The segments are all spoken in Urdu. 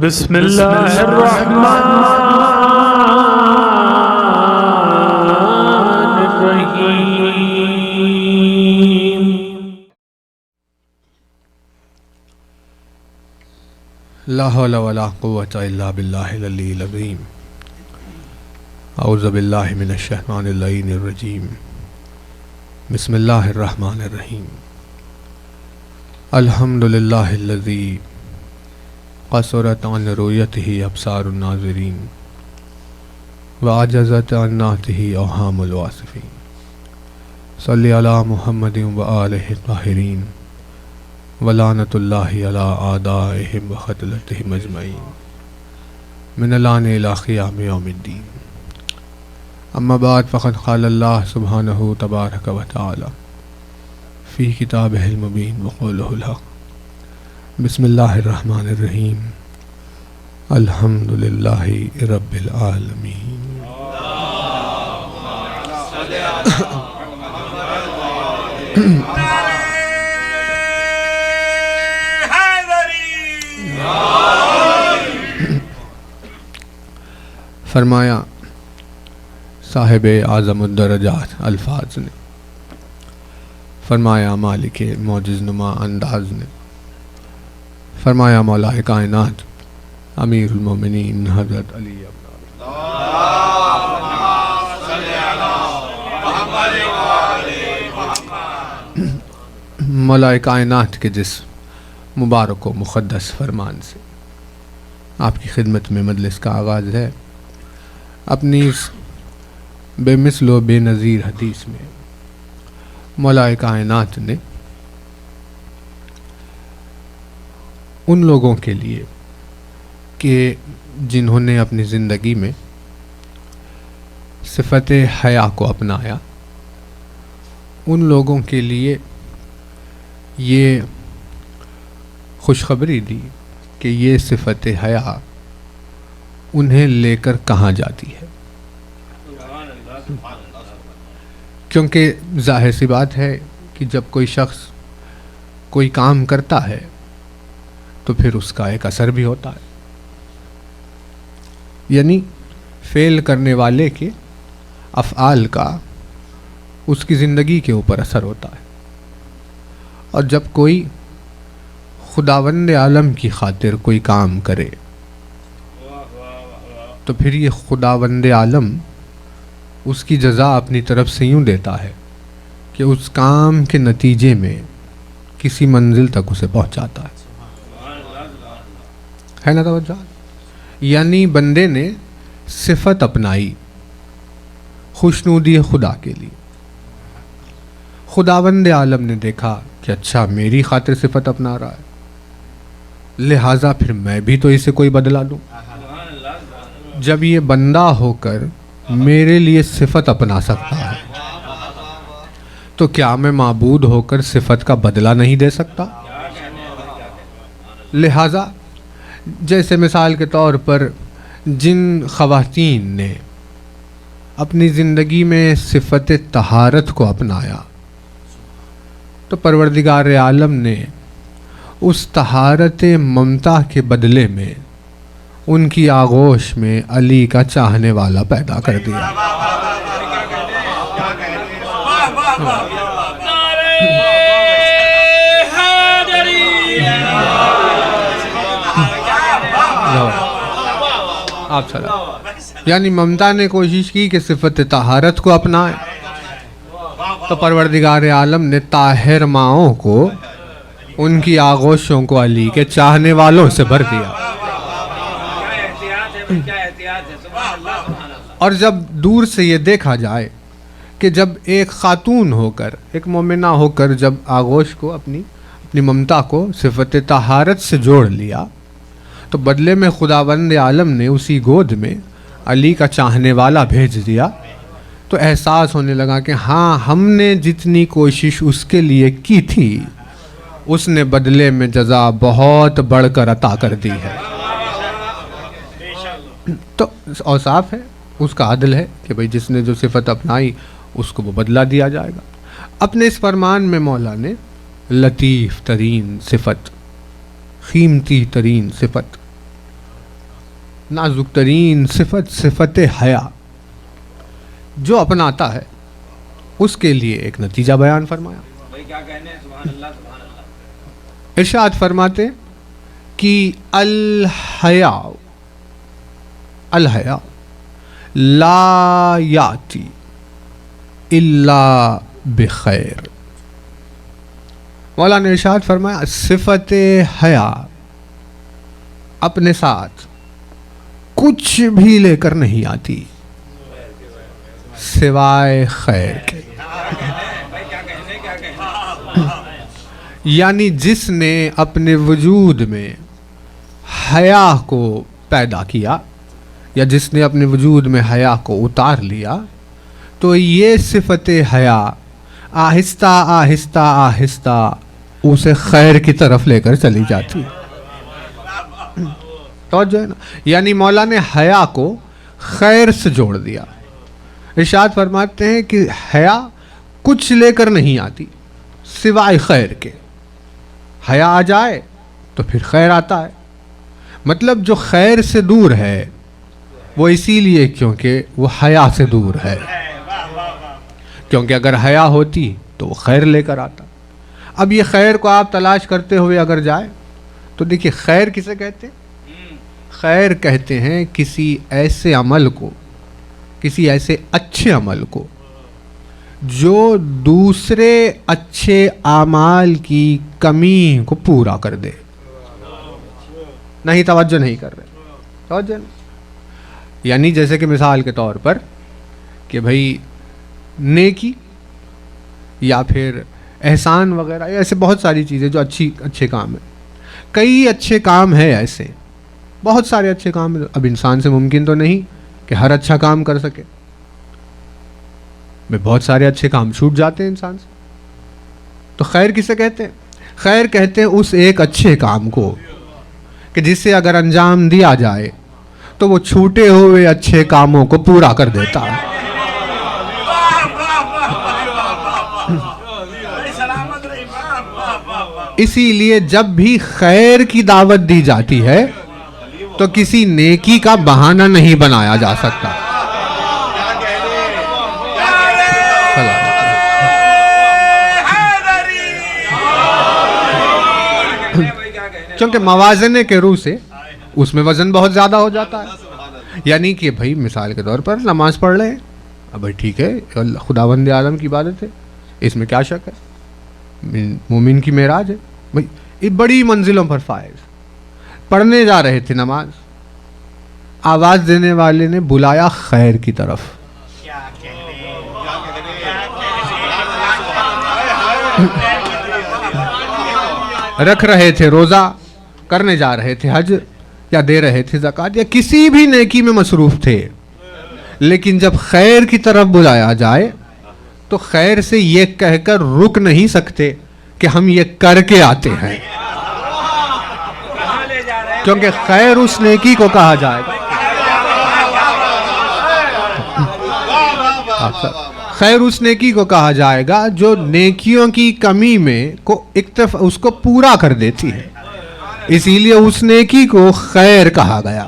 بسم اللہ الرحمن الرحیم۔ لا حول ولا قوة الا باللہ العلی العظیم۔ اعوذ باللہ من الشیطان اللعین الرجیم۔ بسم اللہ الرحمن الرحیم۔ الحمد للہ الذی قصرت عن رؤیتہ ابصار الناظرین وعجزت عن نعتہ اوہام الواصفین۔ صلی علی محمد وآلہ الطاہرین ولعنۃ اللہ علی اعدائہم وقتلتہم اجمعین من الآن الی قیام یوم الدین۔ اما بعد فقد قال اللہ سبحانہ تبارک و تعالی فی کتابہ المبین وقولہ الحق۔ بسم اللہ الرحمن الرحیم۔ الحمد للہ رب العالمین۔ فرمایا صاحب اعظم الدرجات الفاظ نے، فرمایا مالک معجز نما انداز نے، فرمایا مولا کائنات امیر المومنین حضرت علی ابن مولا کائنات کے جس مبارک و مقدس فرمان سے آپ کی خدمت میں مجلس کا آغاز ہے، اپنی اس بے مثل و بے نظیر حدیث میں مولا کائنات نے ان لوگوں کے لیے کہ جنہوں نے اپنی زندگی میں صفت حیا کو اپنایا، ان لوگوں کے لیے یہ خوشخبری دی کہ یہ صفت حیا انہیں لے کر کہاں جاتی ہے، کیونکہ ظاہر سی بات ہے کہ جب کوئی شخص کوئی کام کرتا ہے تو پھر اس کا ایک اثر بھی ہوتا ہے، یعنی فعل کرنے والے کے افعال کا اس کی زندگی کے اوپر اثر ہوتا ہے، اور جب کوئی خداوند عالم کی خاطر کوئی کام کرے تو پھر یہ خداوند عالم اس کی جزا اپنی طرف سے یوں دیتا ہے کہ اس کام کے نتیجے میں کسی منزل تک اسے پہنچاتا ہے نا توجہ؟ یعنی بندے نے صفت اپنائی خوشنودی خدا کے لیے، خداوند عالم نے دیکھا کہ اچھا میری خاطر صفت اپنا رہا ہے، لہٰذا پھر میں بھی تو اسے کوئی بدلا دوں۔ جب یہ بندہ ہو کر میرے لیے صفت اپنا سکتا ہے تو کیا میں معبود ہو کر صفت کا بدلہ نہیں دے سکتا؟ لہٰذا جیسے مثال کے طور پر جن خواتین نے اپنی زندگی میں صفت طہارت کو اپنایا تو پروردگار عالم نے اس طہارت ممتا کے بدلے میں ان کی آغوش میں علی کا چاہنے والا پیدا کر دیا۔ آپ سلام۔ یعنی ممتا نے کوشش کی کہ صفت طہارت کو اپنائے تو پروردگار عالم نے طاہر ماؤں کو ان کی آغوشوں کو علی کے چاہنے والوں سے بھر دیا۔ اور جب دور سے یہ دیکھا جائے کہ جب ایک خاتون ہو کر، ایک مومنہ ہو کر جب آغوش کو اپنی ممتا کو صفت طہارت سے جوڑ لیا تو بدلے میں خداوند عالم نے اسی گود میں علی کا چاہنے والا بھیج دیا، تو احساس ہونے لگا کہ ہاں ہم نے جتنی کوشش اس کے لیے کی تھی اس نے بدلے میں جزا بہت بڑھ کر عطا کر دی ہے۔ تو اوصاف ہے، اس کا عدل ہے کہ بھئی جس نے جو صفت اپنائی اس کو وہ بدلہ دیا جائے گا۔ اپنے اس فرمان میں مولا نے لطیف ترین صفت، قیمتی ترین صفت نازک ترین صفت صفت حیا جو اپناتا ہے اس کے لیے ایک نتیجہ بیان فرمایا. ارشاد فرماتے کہ الحیا لا یاتی الا بخیر. مولا نے ارشاد فرمایا صفت حیا اپنے ساتھ کچھ بھی لے کر نہیں آتی سوائے خیر کے. یعنی جس نے اپنے وجود میں حیا کو پیدا کیا یا جس نے اپنے وجود میں حیا کو اتار لیا تو یہ صفت حیا آہستہ آہستہ آہستہ اسے خیر کی طرف لے کر چلی جاتی. توجہ ہے نا, یعنی مولا نے حیا کو خیر سے جوڑ دیا. ارشاد فرماتے ہیں کہ حیا کچھ لے کر نہیں آتی سوائے خیر کے. حیا آ جائے تو پھر خیر آتا ہے. مطلب جو خیر سے دور ہے وہ اسی لیے کیونکہ وہ حیا سے دور ہے, کیونکہ اگر حیا ہوتی تو وہ خیر لے کر آتا. اب یہ خیر کو آپ تلاش کرتے ہوئے اگر جائے تو دیکھیے خیر کسے کہتے ہیں؟ خیر کہتے ہیں کسی ایسے عمل کو, کسی ایسے اچھے عمل کو جو دوسرے اچھے اعمال کی کمی کو پورا کر دے. نہیں توجہ نہیں کر رہے, توجہ نہیں. یعنی جیسے کہ مثال کے طور پر کہ بھائی نیکی یا پھر احسان وغیرہ, ایسے بہت ساری چیزیں جو اچھے کام ہیں. کئی اچھے کام ہیں ایسے, بہت سارے اچھے کام ہیں. اب انسان سے ممکن تو نہیں کہ ہر اچھا کام کر سکے, میں بہت سارے اچھے کام چھوٹ جاتے ہیں انسان سے. تو خیر کسے کہتے ہیں؟ خیر کہتے ہیں اس ایک اچھے کام کو کہ جس سے اگر انجام دیا جائے تو وہ چھوٹے ہوئے اچھے کاموں کو پورا کر دیتا ہے. اسی لیے جب بھی خیر کی دعوت دی جاتی ہے تو کسی نیکی کا بہانہ نہیں بنایا جا سکتا. کیونکہ موازنے کے روح سے اس میں وزن بہت زیادہ ہو جاتا ہے. یعنی کہ بھائی مثال کے طور پر نماز پڑھ رہے ہیں, اب بھائی ٹھیک ہے خداوند عالم کی عبادت ہے, اس میں کیا شک ہے, مومن کی معراج ہے بھائی, یہ بڑی منزلوں پر فائز. پڑھنے جا رہے تھے نماز, آواز دینے والے نے بلایا خیر کی طرف. رکھ رہے تھے روزہ, کرنے جا رہے تھے حج, یا دے رہے تھے زکوٰۃ, یا کسی بھی نیکی میں مصروف تھے, لیکن جب خیر کی طرف بلایا جائے تو خیر سے یہ کہہ کر رک نہیں سکتے کہ ہم یہ کر کے آتے ہیں, کیونکہ خیر اس نیکی کو کہا جائے گا. خیر اس نیکی کو کہا جائے گا جو نیکیوں کی کمی میں اس کو پورا کر دیتی ہے. اسی لیے اس نیکی کو خیر کہا گیا.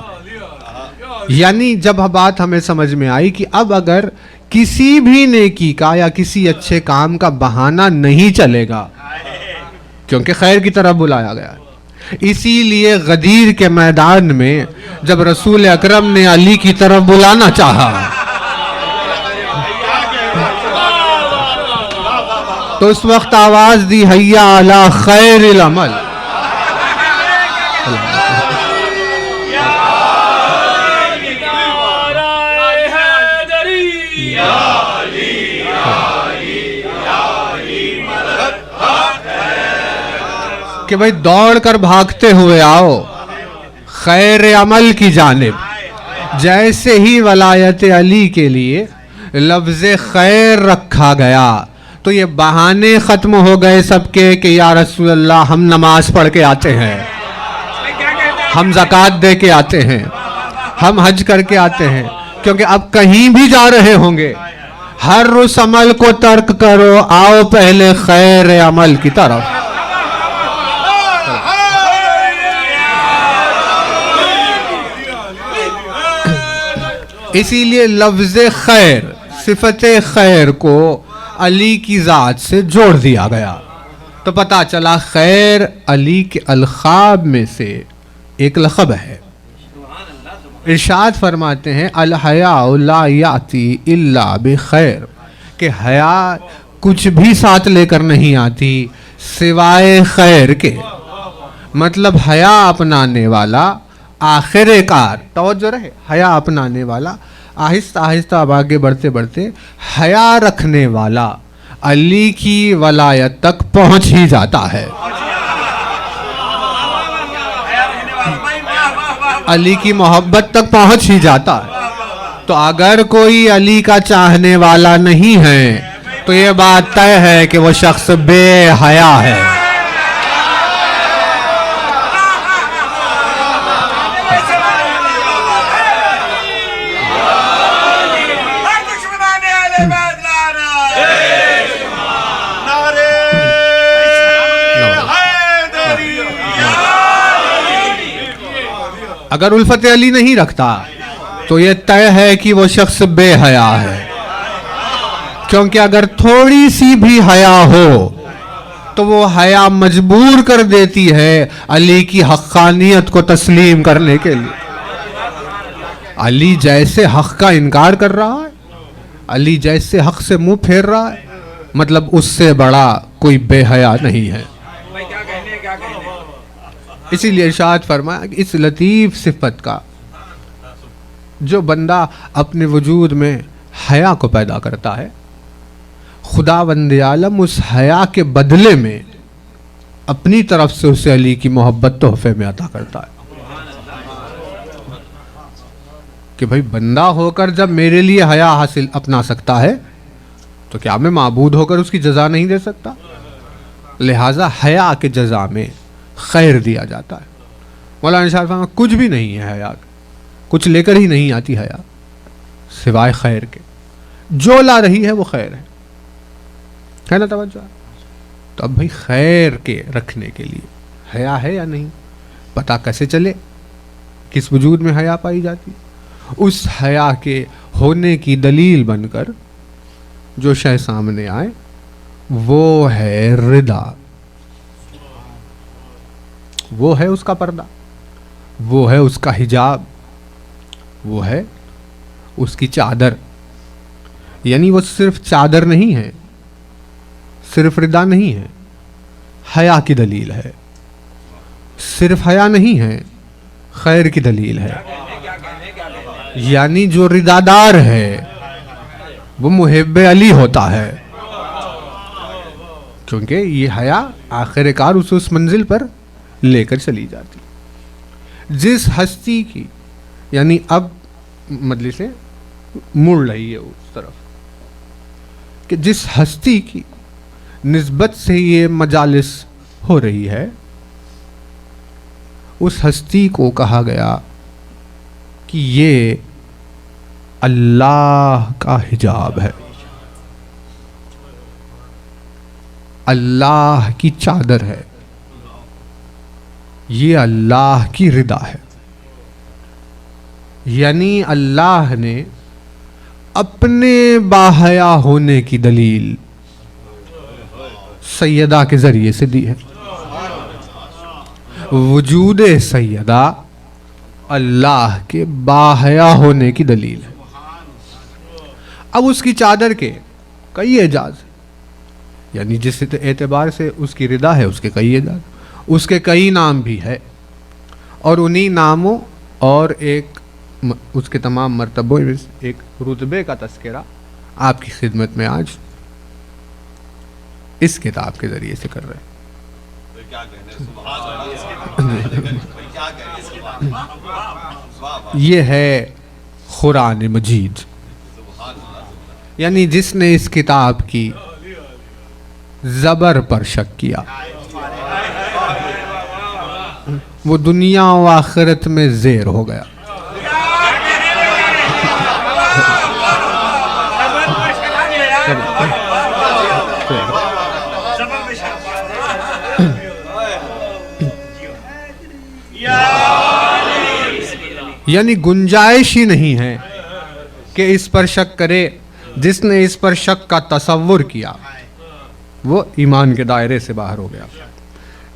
یعنی جب بات ہمیں سمجھ میں آئی کہ اب اگر کسی بھی نیکی کا یا کسی اچھے کام کا بہانہ نہیں چلے گا کیونکہ خیر کی طرف بلایا گیا. اسی لیے غدیر کے میدان میں جب رسول اکرم نے علی کی طرف بلانا چاہا تو اس وقت آواز دی حیا علی خیر العمل. کہ بھئی دوڑ کر بھاگتے ہوئے آؤ خیر عمل کی جانب. جیسے ہی ولایت علی کے لیے لفظ خیر رکھا گیا تو یہ بہانے ختم ہو گئے سب کے کہ یا رسول اللہ ہم نماز پڑھ کے آتے ہیں, ہم زکوٰۃ دے کے آتے ہیں, ہم حج کر کے آتے ہیں. کیونکہ اب کہیں بھی جا رہے ہوں گے ہر اس عمل کو ترک کرو, آؤ پہلے خیر عمل کی طرف. اسی لیے لفظ خیر، صفت خیر کو علی کی ذات سے جوڑ دیا گیا، تو پتہ چلا خیر علی کے القاب میں سے ایک لقب ہے۔ ارشاد فرماتے ہیں الحیاء لا یاتی الا بخیر، کہ حیا کچھ بھی ساتھ لے کر نہیں آتی سوائے خیر کے۔ مطلب حیا اپنانے والا آخر کار، توجہ رہے، حیا اپنانے والا آہستہ آہستہ اب آگے بڑھتے بڑھتے حیا رکھنے والا علی کی ولایت تک پہنچ ہی جاتا ہے، علی کی محبت تک پہنچ ہی جاتا ہے۔ تو اگر کوئی علی کا چاہنے والا نہیں ہے تو یہ بات طے ہے کہ وہ شخص بے حیا ہے۔ اگر الفت علی نہیں رکھتا تو یہ طے ہے کہ وہ شخص بے حیا ہے، کیونکہ اگر تھوڑی سی بھی حیا ہو تو وہ حیا مجبور کر دیتی ہے علی کی حقانیت کو تسلیم کرنے کے لیے۔ علی جیسے حق کا انکار کر رہا ہے، علی جیسے حق سے منہ پھیر رہا ہے، مطلب اس سے بڑا کوئی بے حیا نہیں ہے۔ اسی لیے ارشاد فرمایا کہ اس لطیف صفت کا جو بندہ اپنے وجود میں حیا کو پیدا کرتا ہے، خداوند عالم اس حیا کے بدلے میں اپنی طرف سے اسے علی کی محبت تحفے میں عطا کرتا ہے۔ کہ بھئی بندہ ہو کر جب میرے لیے حیا حاصل اپنا سکتا ہے تو کیا میں معبود ہو کر اس کی جزا نہیں دے سکتا؟ لہٰذا حیا کے جزا میں خیر دیا جاتا ہے۔ مولانا شاہ فرمایا کچھ بھی نہیں ہے حیا، کچھ لے کر ہی نہیں آتی حیا سوائے خیر کے، جو لا رہی ہے وہ خیر ہے نا؟ توجہ۔ تو اب بھئی خیر کے رکھنے کے لیے حیا ہے یا نہیں، پتہ کیسے چلے؟ کس وجود میں حیا پائی جاتی؟ اس حیا کے ہونے کی دلیل بن کر جو شے سامنے آئے وہ ہے رضا، وہ ہے اس کا پردہ، وہ ہے اس کا حجاب، وہ ہے اس کی چادر۔ یعنی وہ صرف چادر نہیں ہے، صرف رضا نہیں ہے، حیا کی دلیل ہے۔ صرف حیا نہیں ہے، خیر کی دلیل ہے۔ یعنی جو رضا دار ہے وہ محب علی ہوتا ہے، کیونکہ یہ حیا آخر کار اس منزل پر لے کر چلی جاتی۔ جس ہستی کی، یعنی اب مجلسیں مڑ رہی ہے اس طرف کہ جس ہستی کی نسبت سے یہ مجالس ہو رہی ہے، اس ہستی کو کہا گیا کہ یہ اللہ کا حجاب ہے، اللہ کی چادر ہے، یہ اللہ کی رضا ہے۔ یعنی اللہ نے اپنے باحیا ہونے کی دلیل سیدہ کے ذریعے سے دی ہے۔ وجود سیدہ اللہ کے باحیا ہونے کی دلیل ہے۔ اب اس کی چادر کے کئی اعجاز ہیں، یعنی جس اعتبار سے اس کی رضا ہے اس کے کئی اعجاز، اس کے کئی نام بھی ہے، اور انہی ناموں اور ایک اس کے تمام مرتبوں میں ایک رتبے کا تذکرہ آپ کی خدمت میں آج اس کتاب کے ذریعے سے کر رہے ہیں۔ یہ ہے قرآن مجید، یعنی جس نے اس کتاب کی زبر پر شک کیا وہ دنیا و آخرت میں زیر ہو گیا۔ یعنی گنجائش ہی نہیں ہے کہ اس پر شک کرے، جس نے اس پر شک کا تصور کیا وہ ایمان کے دائرے سے باہر ہو گیا۔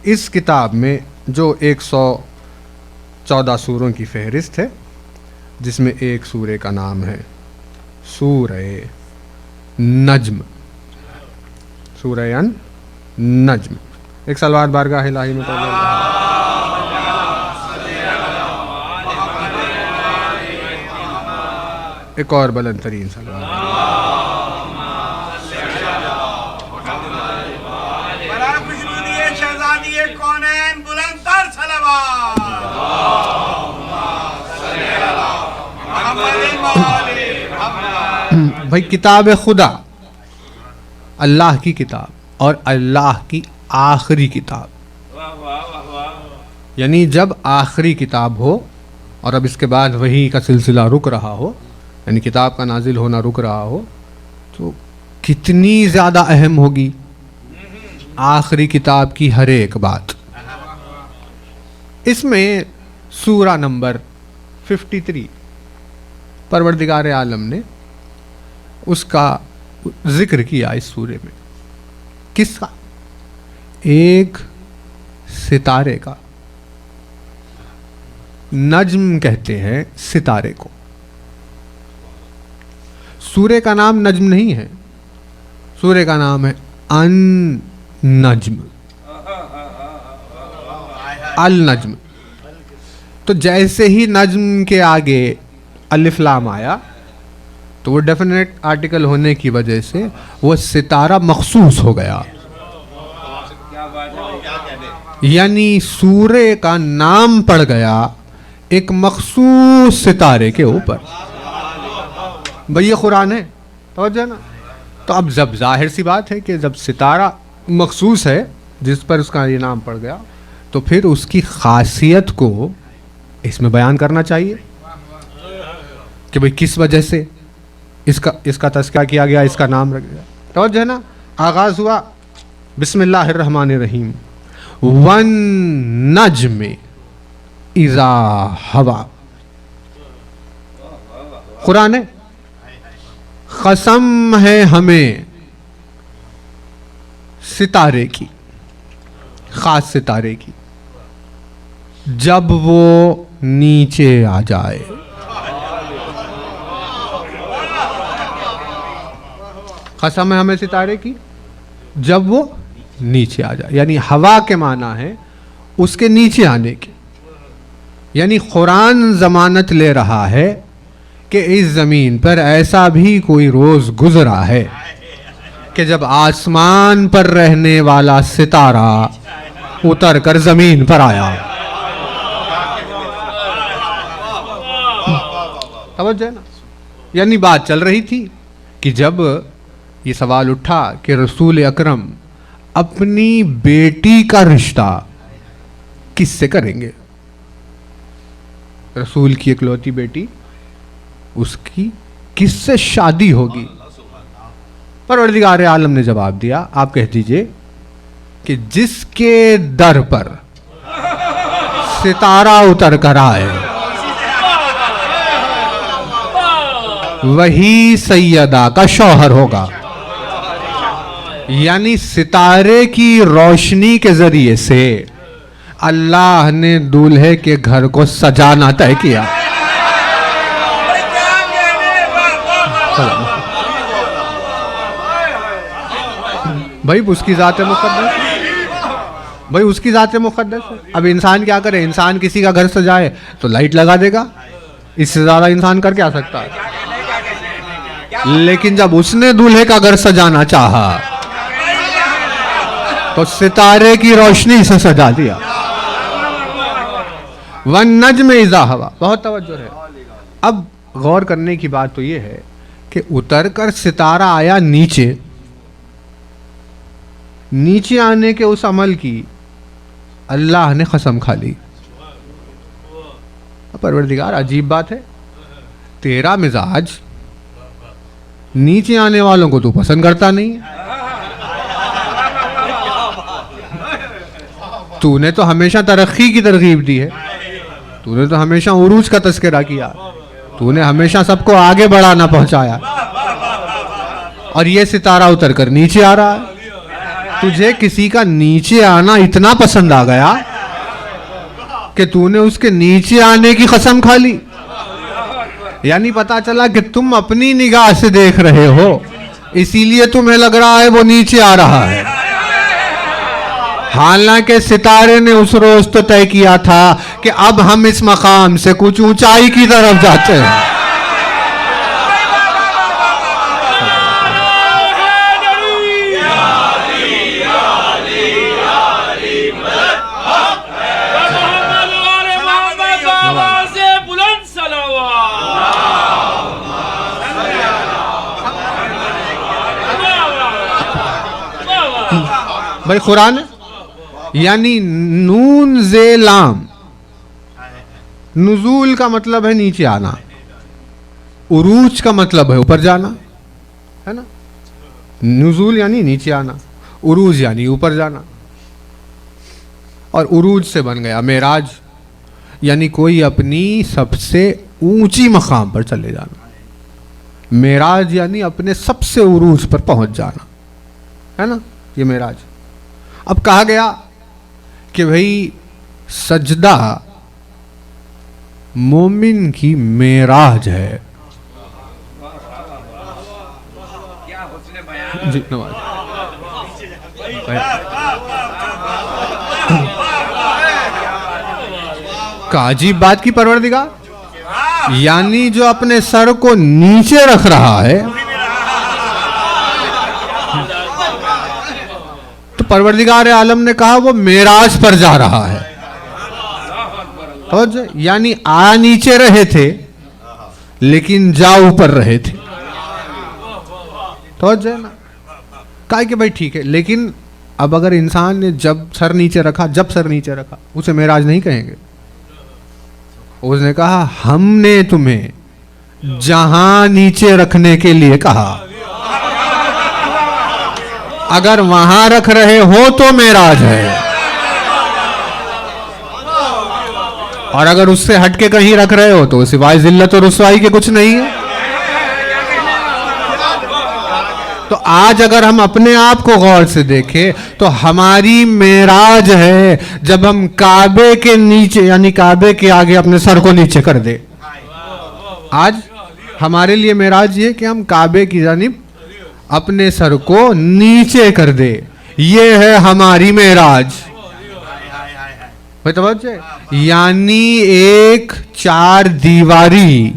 اس کتاب میں جو 114 سوروں کی فہرست ہے، جس میں ایک سورے کا نام ہے سورہ نجم، سورہ نجم۔ ایک سلوات بارگاہ الہی میں پڑھ لیں۔ ایک اور بلند ترین سلوات۔ برائے خوشنودی شہزادی کونین بلند تر صلوات۔ بھائی کتاب خدا، اللہ کی کتاب اور اللہ کی آخری کتاب، یعنی جب آخری کتاب ہو اور اب اس کے بعد وحی کا سلسلہ رک رہا ہو، یعنی کتاب کا نازل ہونا رک رہا ہو، تو کتنی زیادہ اہم ہوگی آخری کتاب کی ہر ایک بات۔ اس میں سورہ نمبر 53 پروردگار عالم نے اس کا ذکر کیا اس سورے میں۔ کس کا؟ ایک ستارے کا۔ نجم کہتے ہیں ستارے کو۔ سورے کا نام نجم نہیں ہے، سورے کا نام ہے ان نجم، النجم۔ تو جیسے ہی نجم کے آگے الف لام آیا تو وہ ڈیفینیٹ آرٹیکل ہونے کی وجہ سے وہ ستارہ مخصوص ہو گیا، یعنی سورے کا نام پڑ گیا ایک مخصوص ستارے کے اوپر۔ بھئی یہ قرآن ہے، توجہ نا۔ تو اب جب ظاہر سی بات ہے کہ جب ستارہ مخصوص ہے جس پر اس کا یہ نام پڑ گیا، تو پھر اس کی خاصیت کو اس میں بیان کرنا چاہیے کہ بھئی کس وجہ سے اس کا تذکرہ کیا گیا، اس کا نام رکھ گیا۔ توجہ ہے نا۔ آغاز ہوا بسم اللہ الرحمن الرحیم، والنجم اذا ہوا۔ قرآن ہے، قسم ہے ہمیں ستارے کی، خاص ستارے کی، جب وہ نیچے آ جائے۔ قسم ہے ہمیں ستارے کی جب وہ نیچے آ جائے، یعنی ہوا کے معنی ہے اس کے نیچے آنے کی۔ یعنی قرآن ضمانت لے رہا ہے کہ اس زمین پر ایسا بھی کوئی روز گزرا ہے کہ جب آسمان پر رہنے والا ستارہ اتر کر زمین پر آیا۔ توجہ ہے نا۔ یعنی بات چل رہی تھی کہ جب یہ سوال اٹھا کہ رسول اکرم اپنی بیٹی کا رشتہ کس سے کریں گے، رسول کی اکلوتی بیٹی، اس کی کس سے شادی ہوگی؟ پروردگار عالم نے جواب دیا، آپ کہہ دیجئے کہ جس کے در پر ستارہ اتر کر آئے وہی سیدہ کا شوہر ہوگا۔ یعنی ستارے کی روشنی کے ذریعے سے اللہ نے دولہے کے گھر کو سجانا طے کیا۔ بھائی اس کی ذات مقدس ہے، بھائی اس کی ذات مقدس ہے۔ اب انسان کیا کرے؟ انسان کسی کا گھر سجائے تو لائٹ لگا دے گا، اس سے زیادہ انسان کر کیا سکتا ہے؟ لیکن جب اس نے دولہے کا گھر سجانا چاہا تو ستارے کی روشنی سے سجا دیا۔ والنجم اذا ہوا، بہت توجہ ہے۔ اب غور کرنے کی بات تو یہ ہے کہ اتر کر ستارہ آیا نیچے، نیچے آنے کے اس عمل کی اللہ نے قسم کھا لی۔ پروردگار عجیب بات ہے، تیرا مزاج نیچے آنے والوں کو تو پسند کرتا نہیں ہے، تو نے تو ہمیشہ ترقی کی ترغیب دی ہے، تو نے تو ہمیشہ عروج کا تذکرہ کیا، تو نے ہمیشہ سب کو آگے بڑھانا پہنچایا, اور یہ ستارہ اتر کر نیچے آ رہا ہے. تجھے کسی کا نیچے آنا اتنا پسند آ گیا کہ تو نے اس کے نیچے آنے کی قسم کھا لی. یعنی پتا چلا کہ تم اپنی نگاہ سے دیکھ رہے ہو, اسی لیے تمہیں لگ رہا ہے وہ نیچے آ رہا ہے, حالانکہ ستارے نے اس روز تو طے کیا تھا کہ اب ہم اس مقام سے کچھ اونچائی کی طرف جاتے ہیں. بھائی قرآن یعنی نون زے لام, نزول کا مطلب ہے نیچے آنا, عروج کا مطلب ہے اوپر جانا, ہے نا. نزول یعنی نیچے آنا, عروج یعنی اوپر جانا, اور عروج سے بن گیا معراج, یعنی کوئی اپنی سب سے اونچی مقام پر چلے جانا. معراج یعنی اپنے سب سے عروج پر پہنچ جانا, ہے نا, یہ معراج. اب کہا گیا کہ بھئی سجدہ مومن کی معراج ہے. جی نواز کا عجیب بات کی پروردگار, یعنی جو اپنے سر کو نیچے رکھ رہا ہے تو پروردگار عالم نے کہا وہ معراج پر جا رہا ہے. یعنی آ نیچے رہے تھے لیکن جا اوپر رہے تھے. تو کہا کہ بھائی ٹھیک ہے, لیکن اب اگر انسان نے جب سر نیچے رکھا اسے معراج نہیں کہیں گے. اس نے کہا ہم نے تمہیں جہاں نیچے رکھنے کے لیے کہا, اگر وہاں رکھ رہے ہو تو معراج ہے, اور اگر اس سے ہٹ کے کہیں رکھ رہے ہو تو سوائے ذلت اور رسوائی کے کچھ نہیں ہے. تو آج اگر ہم اپنے آپ کو غور سے دیکھیں تو ہماری معراج ہے جب ہم کعبے کے نیچے یعنی کعبے کے آگے اپنے سر کو نیچے کر دے. آج ہمارے لیے معراج یہ کہ ہم کعبے کی جانب اپنے سر کو نیچے کر دے, یہ ہے ہماری معراج. یعنی ایک چار دیواری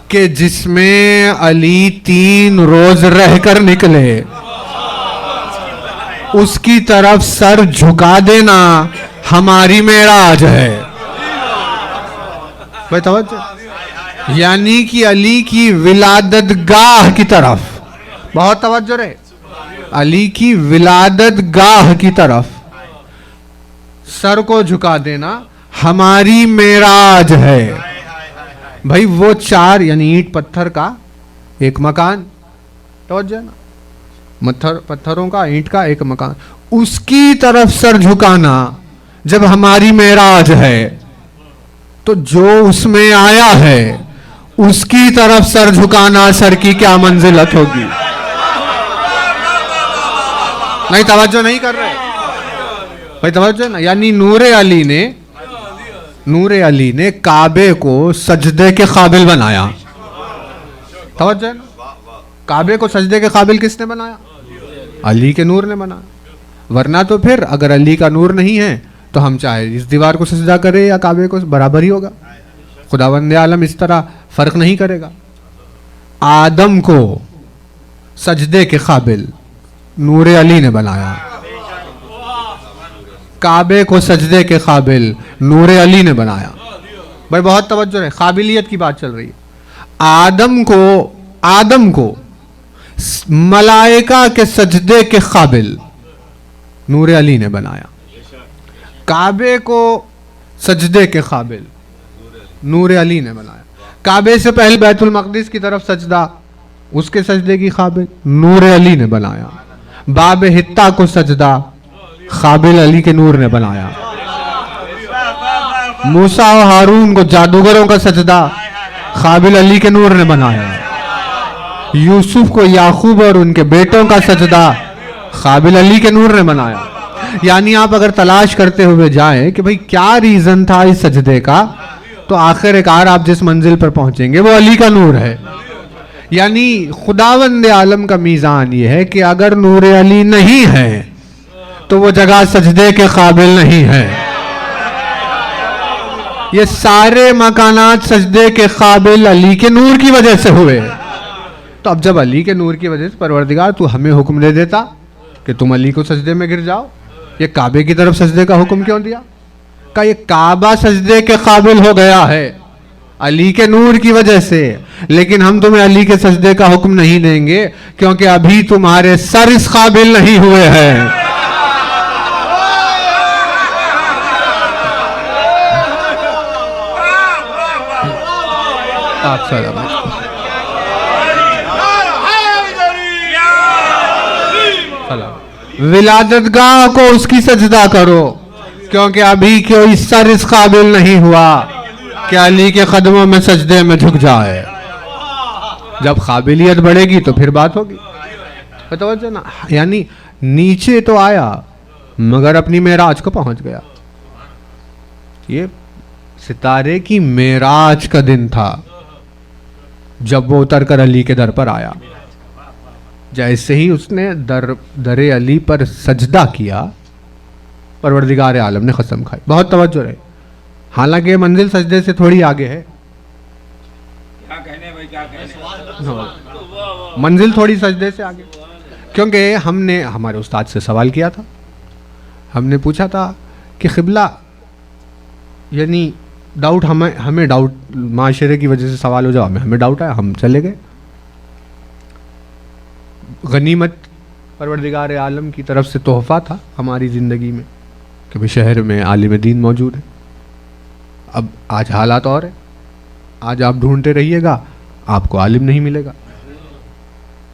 کہ جس میں علی 3 روز رہ کر نکلے, اس کی طرف سر جھکا دینا ہماری معراج ہے. یعنی کہ علی کی ولادت گاہ کی طرف, بہت توجہ رہے, علی کی ولادت گاہ کی طرف سر کو جھکا دینا ہماری معراج ہے. بھائی وہ 4 یعنی اینٹ پتھر کا ایک مکان, توجہ نا, پتھروں کا اینٹ کا ایک مکان, اس کی طرف سر جھکانا جب ہماری معراج ہے تو جو اس میں آیا ہے اس کی طرف سر جھکانا سر کی کیا منزلت ہوگی. نہیں توجہ نہیں کر رہے بھائی, توجہ نا. یعنی نور علی نے کعبے کو سجدے کے قابل بنایا. توجہ نا, کعبے کو سجدے کے قابل کس نے بنایا؟ علی کے نور نے بنایا. ورنہ تو پھر اگر علی کا نور نہیں ہے تو ہم چاہے اس دیوار کو سجدہ کرے یا کعبے کو, برابر ہی ہوگا. خداوند عالم اس طرح فرق نہیں کرے گا. آدم کو سجدے کے قابل نور علی نے بنایا, کعبے کو سجدے کے قابل نور علی نے بنایا. بھائی بہت توجہ ہے, قابلیت کی بات چل رہی ہے. آدم کو ملائکہ کے سجدے کے قابل نور علی نے بنایا, کعبے کو سجدے کے قابل نور علی نے بنایا. کعبے سے پہلے بیت المقدس کی طرف سجدہ, اس کے سجدے کی قابل نور علی نے بنایا. باب حطہ کو سجدہ قابل علی کے نور نے بنایا. موسیٰ و ہارون کو جادوگروں کا سجدہ قابل علی کے نور نے بنایا. یوسف کو یعقوب اور ان کے بیٹوں کا سجدہ قابل علی کے نور نے بنایا. یعنی آپ اگر تلاش کرتے ہوئے جائیں کہ بھئی کیا ریزن تھا اس سجدے کا، تو آخر کار آپ جس منزل پر پہنچیں گے وہ علی کا نور ہے. یعنی خداوند عالم کا میزان یہ ہے کہ اگر نور علی نہیں ہے تو وہ جگہ سجدے کے قابل نہیں ہے. یہ سارے مکانات سجدے کے قابل علی کے نور کی وجہ سے ہوئے. تو اب جب علی کے نور کی وجہ سے پروردگار تو ہمیں حکم دے دیتا کہ تم علی کو سجدے میں گر جاؤ، یہ کعبے کی طرف سجدے کا حکم کیوں دیا؟ کہ یہ کعبہ سجدے کے قابل ہو گیا ہے علی کے نور کی وجہ سے، لیکن ہم تمہیں علی کے سجدے کا حکم نہیں دیں گے کیونکہ ابھی تمہارے سر اس قابل نہیں ہوئے ہیں. آپ سلام. ولادت گاہ کو اس کی سجدہ کرو کیونکہ ابھی کوئی سر اس قابل نہیں ہوا کہ علی کے قدموں میں سجدے میں جھک جائے. جب قابلیت بڑھے گی تو پھر بات ہوگی. توجہ نا، یعنی نیچے تو آیا مگر اپنی معراج کو پہنچ گیا. یہ ستارے کی معراج کا دن تھا جب وہ اتر کر علی کے در پر آیا. جیسے ہی اس نے در علی پر سجدہ کیا، پروردگار عالم نے قسم کھائی. بہت توجہ رہے، حالانکہ یہ منزل سجدے سے تھوڑی آگے ہے. منزل تھوڑی سجدے سے آگے، کیونکہ ہم نے ہمارے استاد سے سوال کیا تھا. ہم نے پوچھا تھا کہ قبلہ، یعنی ڈاؤٹ ہمیں ڈاؤٹ معاشرے کی وجہ سے سوال ہو جاؤ، ہمیں ڈاؤٹ آیا، ہم چلے گئے. غنیمت پروردگار عالم کی طرف سے تحفہ تھا ہماری زندگی میں کہ بھی شہر میں عالم دین موجود ہے. اب آج حالات اور ہیں، آج آپ ڈھونڈتے رہیے گا آپ کو عالم نہیں ملے گا،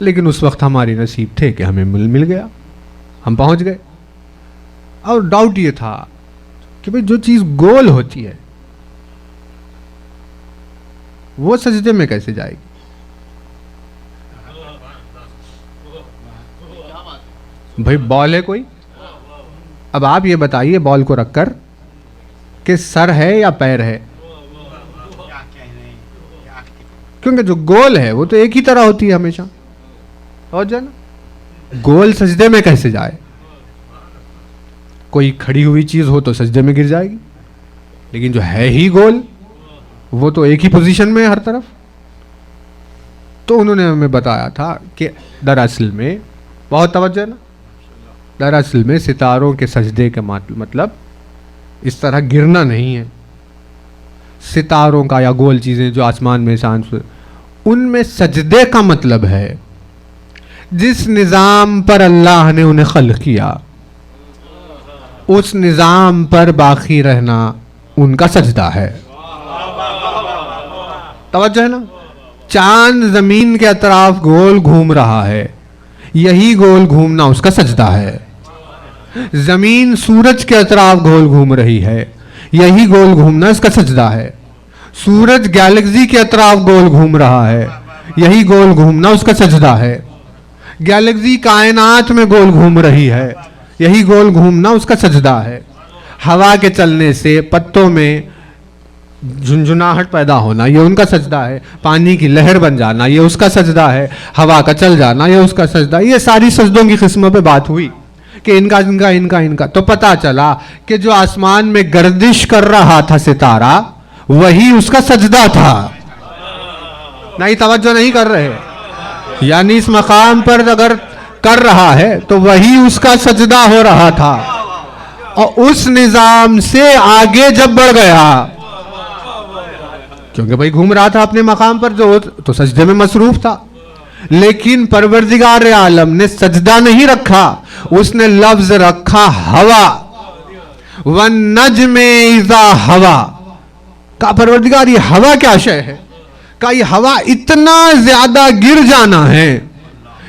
لیکن اس وقت ہماری نصیب تھے کہ ہمیں مل گیا، ہم پہنچ گئے. اور ڈاؤٹ یہ تھا کہ بھئی جو چیز گول ہوتی ہے وہ سجدے میں کیسے جائے گی؟ بھئی بال ہے کوئی، اب آپ یہ بتائیے بال کو رکھ کر کہ سر ہے یا پیر ہے؟ کیونکہ جو گول ہے وہ تو ایک ہی طرح ہوتی ہے ہمیشہ. اور جو نا گول سجدے میں کیسے جائے؟ کوئی کھڑی ہوئی چیز ہو تو سجدے میں گر جائے گی، لیکن جو ہے ہی گول وہ تو ایک ہی پوزیشن میں ہے ہر طرف. تو انہوں نے ہمیں بتایا تھا کہ دراصل میں، بہت توجہ نا، دراصل میں ستاروں کے سجدے کا مطلب اس طرح گرنا نہیں ہے. ستاروں کا یا گول چیزیں جو آسمان میں ان میں سجدے کا مطلب ہے جس نظام پر اللہ نے انہیں خلق کیا اس نظام پر باقی رہنا ان کا سجدہ ہے. توجہ ہے نا، چاند زمین کے اطراف گول گھوم رہا ہے، یہی گول گھومنا اس کا سجدہ ہے. زمین سورج کے اطراف گول گھوم رہی ہے، یہی گول گھومنا اس کا سجدہ ہے. سورج گیلیکسی کے اطراف گول گھوم رہا ہے، یہی گول گھومنا اس کا سجدہ ہے. گیلیکسی کائنات میں گول گھوم رہی ہے، یہی گول گھومنا اس کا سجدہ ہے. ہوا کے چلنے سے پتوں میں جھنجھناہٹ پیدا ہونا یہ ان کا سجدہ ہے. پانی کی لہر بن جانا یہ اس کا سجدہ ہے. ہوا کا چل جانا یہ اس کا سجدہ. یہ ساری سجدوں کی قسموں پہ بات ہوئی کہ ان کا تو پتا چلا کہ جو آسمان میں گردش کر رہا تھا ستارہ وہی اس کا سجدہ تھا. نہیں توجہ نہیں کر رہے، یعنی اس مقام پر اگر کر رہا ہے تو وہی اس کا سجدہ ہو رہا تھا. اور اس نظام سے آگے جب بڑھ گیا، کیونکہ بھائی گھوم رہا تھا اپنے مقام پر جو تو سجدے میں مصروف تھا، لیکن پروردگار عالم نے سجدہ نہیں رکھا، اس نے لفظ رکھا ہوا. وَالنَّجْمِ إِذَا ہوا. کہا پروردگار یہ ہوا کیا شے ہے؟ کہا یہ ہوا اتنا زیادہ گر جانا ہے،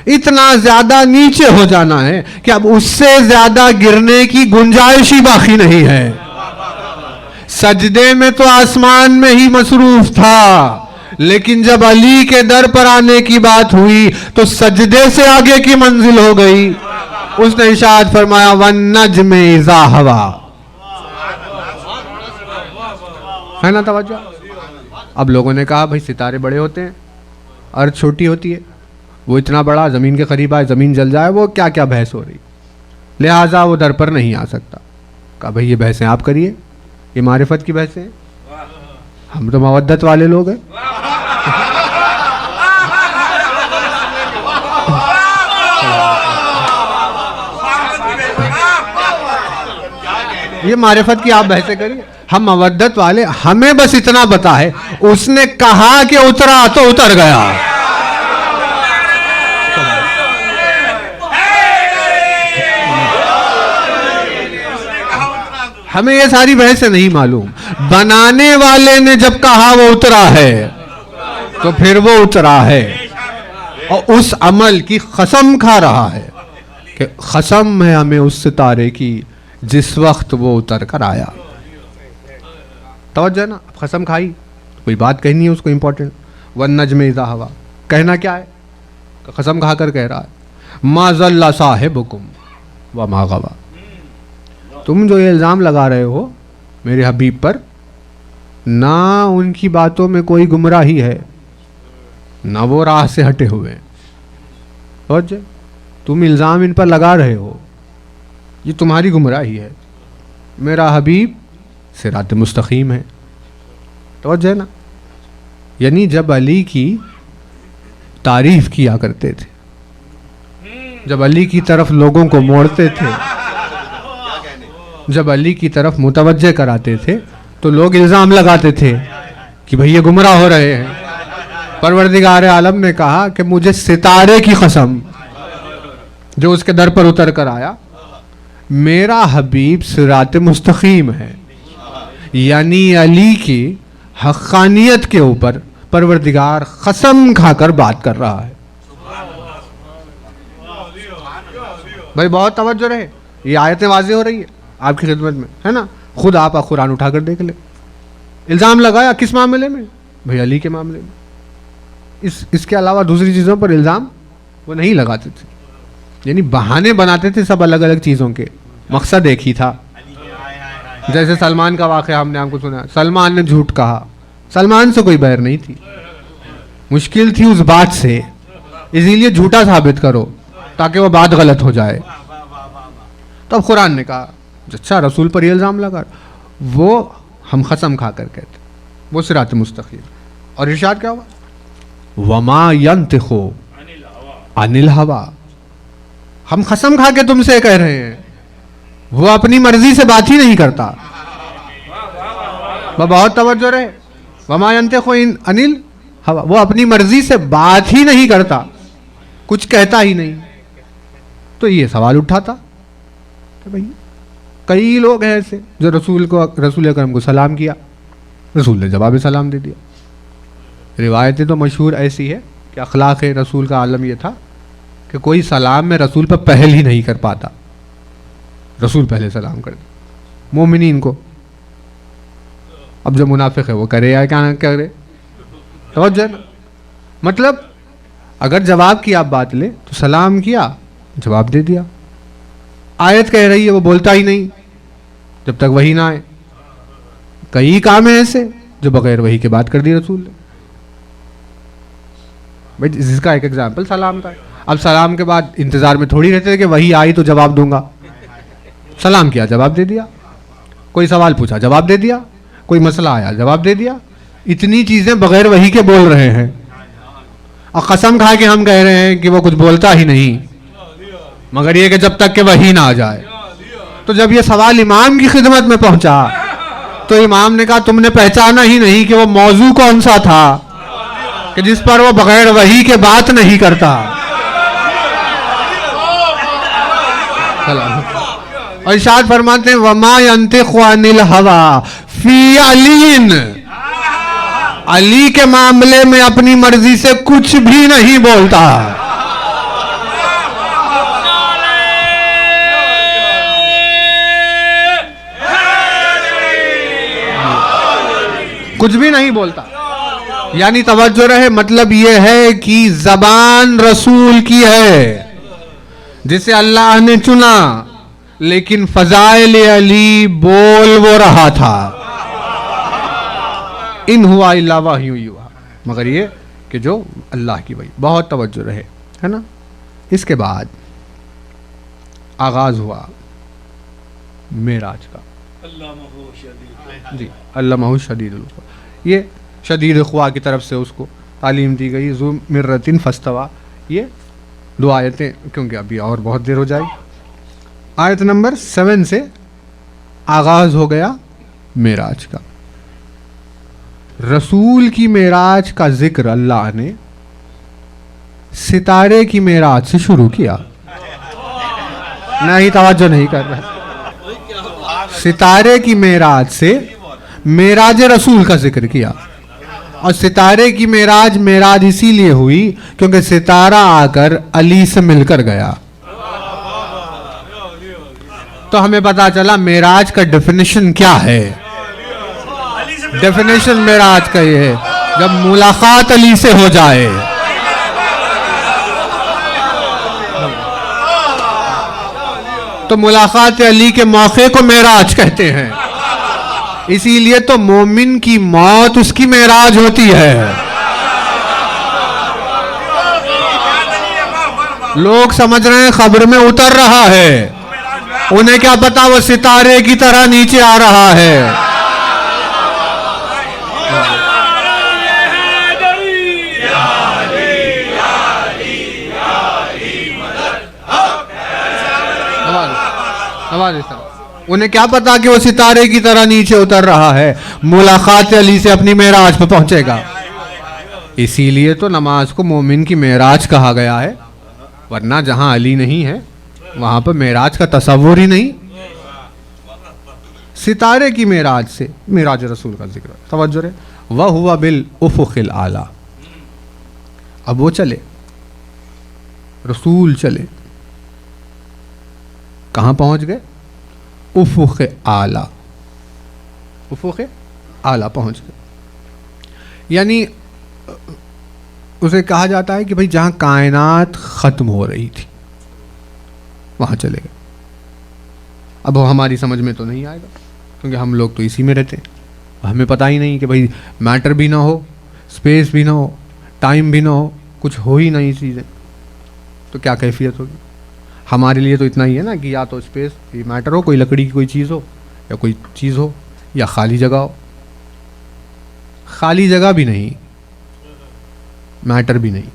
اتنا زیادہ نیچے ہو جانا ہے کہ اب اس سے زیادہ گرنے کی گنجائش ہی باقی نہیں ہے. سجدے میں تو آسمان میں ہی مصروف تھا، لیکن جب علی کے در پر آنے کی بات ہوئی تو سجدے سے آگے کی منزل ہو گئی. اس نے ارشاد فرمایا وَالنَّجْمِ إِذَا هَوَىٰ. ہے نا توجہ؟ اب لوگوں نے کہا بھائی ستارے بڑے ہوتے ہیں، ارض چھوٹی ہوتی ہے، وہ اتنا بڑا زمین کے قریب آئے زمین جل جائے، وہ کیا کیا بحث ہو رہی، لہٰذا وہ در پر نہیں آ سکتا. کہا بھائی یہ بحثیں آپ کریے، یہ معرفت کی بحثیں ہیں، ہم تو مودت والے لوگ ہیں. یہ معرفت کی آپ بحثیں کریے، ہم مودت والے، ہمیں بس اتنا پتا ہے اس نے کہا کہ اترا تو اتر گیا. ہمیں یہ ساری بحثیں نہیں معلوم. بنانے والے نے جب کہا وہ اترا ہے تو پھر وہ اترا ہے، اور اس عمل کی قسم کھا رہا ہے کہ قسم ہے ہمیں اس ستارے کی جس وقت وہ اتر کر آیا. توجہ نا، قسم کھائی، کوئی بات کہنی ہے اس کو امپورٹنٹ. وَالنَّجْمِ إِذَا هَوَىٰ، کہنا کیا ہے؟ قسم کھا کر کہہ رہا ہے مَا ضَلَّ صَاحِبُكُمْ وَمَا غَوَىٰ. تم جو یہ الزام لگا رہے ہو میرے حبیب پر، نہ ان کی باتوں میں کوئی گمراہی ہے، نہ وہ راہ سے ہٹے ہوئے ہیں. توجہ، تم الزام ان پر لگا رہے ہو، یہ تمہاری گمراہی ہے. میرا حبیب صراط مستقیم ہے. توجہ ہے نا. یعنی جب علی کی تعریف کیا کرتے تھے، جب علی کی طرف لوگوں کو موڑتے تھے، جب علی کی طرف متوجہ کراتے تھے تو لوگ الزام لگاتے تھے کہ بھئی یہ گمراہ ہو رہے ہیں. پروردگار عالم نے کہا کہ مجھے ستارے کی قسم جو اس کے در پر اتر کر آیا، میرا حبیب صراط مستقیم ہے. یعنی علی کی حقانیت کے اوپر پروردگار قسم کھا کر بات کر رہا ہے. بھائی بہت توجہ رہے، یہ آیتیں واضح ہو رہی ہے آپ کی خدمت میں، ہے نا. خود آپ قرآن اٹھا کر دیکھ لیں. الزام لگایا کس معاملے میں؟ بھائی علی کے معاملے میں. اس کے علاوہ دوسری چیزوں پر الزام وہ نہیں لگاتے تھے. یعنی بہانے بناتے تھے سب الگ الگ چیزوں کے، مقصد ایک ہی تھا. جیسے سلمان کا واقعہ ہم نے آپ کو سنا، سلمان نے جھوٹ کہا. سلمان سے کوئی بیر نہیں تھی، مشکل تھی اس بات سے، اسی لیے جھوٹا ثابت کرو تاکہ وہ بات غلط ہو جائے. تب قرآن نے کہا اچھا رسول پر یہ الزام لگا، وہ ہم قسم کھا کر کہتے وہ صراط مستقیم. اور ارشاد کیا ہوا؟ وما ينطق عن الهوى. ہم قسم کھا کے تم سے کہہ رہے ہیں وہ اپنی مرضی سے بات ہی نہیں کرتا. بہت توجہ رہے. وما ينطق عن الهوى، وہ اپنی مرضی سے بات ہی نہیں کرتا، کچھ کہتا ہی نہیں. تو یہ سوال اٹھاتا کہ بھئی کئی لوگ ہیں ایسے جو رسول اکرم کو سلام کیا، رسول نے جواب سلام دے دیا. روایتیں تو مشہور ایسی ہے کہ اخلاق رسول کا عالم یہ تھا کہ کوئی سلام میں رسول پر پہل ہی نہیں کر پاتا، رسول پہلے سلام کر دے مومنین کو. اب جو منافق ہے وہ کرے یا کیا نہ کرے. توجہ نا. مطلب اگر جواب کی آپ بات لیں تو سلام کیا، جواب دے دیا. آیت کہہ رہی ہے وہ بولتا ہی نہیں جب تک وحی نہ آئے. کئی کام ہیں ایسے جو بغیر وحی کے بات کر دی رسول نے. بھائی اس کا ایک ایگزامپل سلام کا ہے. اب سلام کے بعد انتظار میں تھوڑی رہتے کہ وحی آئی تو جواب دوں گا. سلام کیا، جواب دے دیا. کوئی سوال پوچھا، جواب دے دیا. کوئی مسئلہ آیا، جواب دے دیا. اتنی چیزیں بغیر وحی کے بول رہے ہیں، اور قسم کھا کے ہم کہہ رہے ہیں کہ وہ کچھ بولتا ہی نہیں، مگر یہ کہ جب تک کہ وحی نہ آ جائے. تو جب یہ سوال امام کی خدمت میں پہنچا تو امام نے کہا تم نے پہچانا ہی نہیں کہ وہ موضوع کون سا تھا کہ جس پر وہ بغیر وحی کے بات نہیں کرتا. اور ارشاد فرماتے ہیں وما ينطق عن الهوى فی علی، علی کے معاملے میں اپنی مرضی سے کچھ بھی نہیں بولتا. کچھ بھی نہیں بولتا. یعنی توجہ رہے، مطلب یہ ہے کہ زبان رسول کی ہے جسے اللہ نے چنا، لیکن فضائل علی بول وہ رہا تھا. ان ہوا الا وحی یوحی، مگر یہ کہ جو اللہ کی وحی. بہت توجہ رہے، ہے نا. اس کے بعد آغاز ہوا معراج کا. جی علمہ شدید القوا، یہ شدید قوا کی طرف سے اس کو تعلیم دی گئی. ذو مرۃ فاستویٰ، یہ دو آیتیں کیونکہ ابھی اور بہت دیر ہو جائے. آیت نمبر 7 سے آغاز ہو گیا معراج کا. رسول کی معراج کا ذکر اللہ نے ستارے کی معراج سے شروع کیا. نہیں توجہ نہیں کر رہا. ستارے کی معراج سے معراج رسول کا ذکر کیا. اور ستارے کی معراج معراج اسی لیے ہوئی کیونکہ ستارہ آ کر علی سے مل کر گیا. تو ہمیں پتا چلا معراج کا ڈیفینیشن کیا ہے. ڈیفینیشن معراج کا یہ ہے جب ملاقات علی سے ہو جائے. تو ملاقات علی کے موقع کو معراج کہتے ہیں. اسی لیے تو مومن کی موت اس کی معراج ہوتی ہے. لوگ سمجھ رہے ہیں خبر میں اتر رہا ہے، انہیں کیا پتا وہ ستارے کی طرح نیچے آ رہا ہے. انہیں کیا پتا کہ وہ ستارے کی طرح نیچے اتر رہا ہے. ملاقات علی سے اپنی معراج پہ پہنچے گا. اسی لیے تو نماز کو مومن کی معراج کہا گیا ہے، ورنہ جہاں علی نہیں ہے وہاں پہ معراج کا تصور ہی نہیں. ستارے کی معراج سے معراج رسول کا ذکر. توجہ رہے. وَهُوَ بِالْأُفُقِ الْأَعْلَى. اب وہ چلے، رسول چلے، کہاں پہنچ گئے؟ افق اعلیٰ. افق اعلیٰ پہنچ گئے. یعنی اسے کہا جاتا ہے کہ بھئی جہاں کائنات ختم ہو رہی تھی وہاں چلے گئے. اب وہ ہماری سمجھ میں تو نہیں آئے گا کیونکہ ہم لوگ تو اسی میں رہتے ہیں. ہمیں پتہ ہی نہیں کہ بھئی میٹر بھی نہ ہو، اسپیس بھی نہ ہو، ٹائم بھی نہ ہو، کچھ ہو ہی نہیں چیزیں، تو کیا کیفیت ہوگی. ہمارے لیے تو اتنا ہی ہے نا کہ یا تو اسپیس میٹر ہو، کوئی لکڑی کی کوئی چیز ہو، یا کوئی چیز ہو، یا خالی جگہ ہو. خالی جگہ بھی نہیں، میٹر بھی نہیں،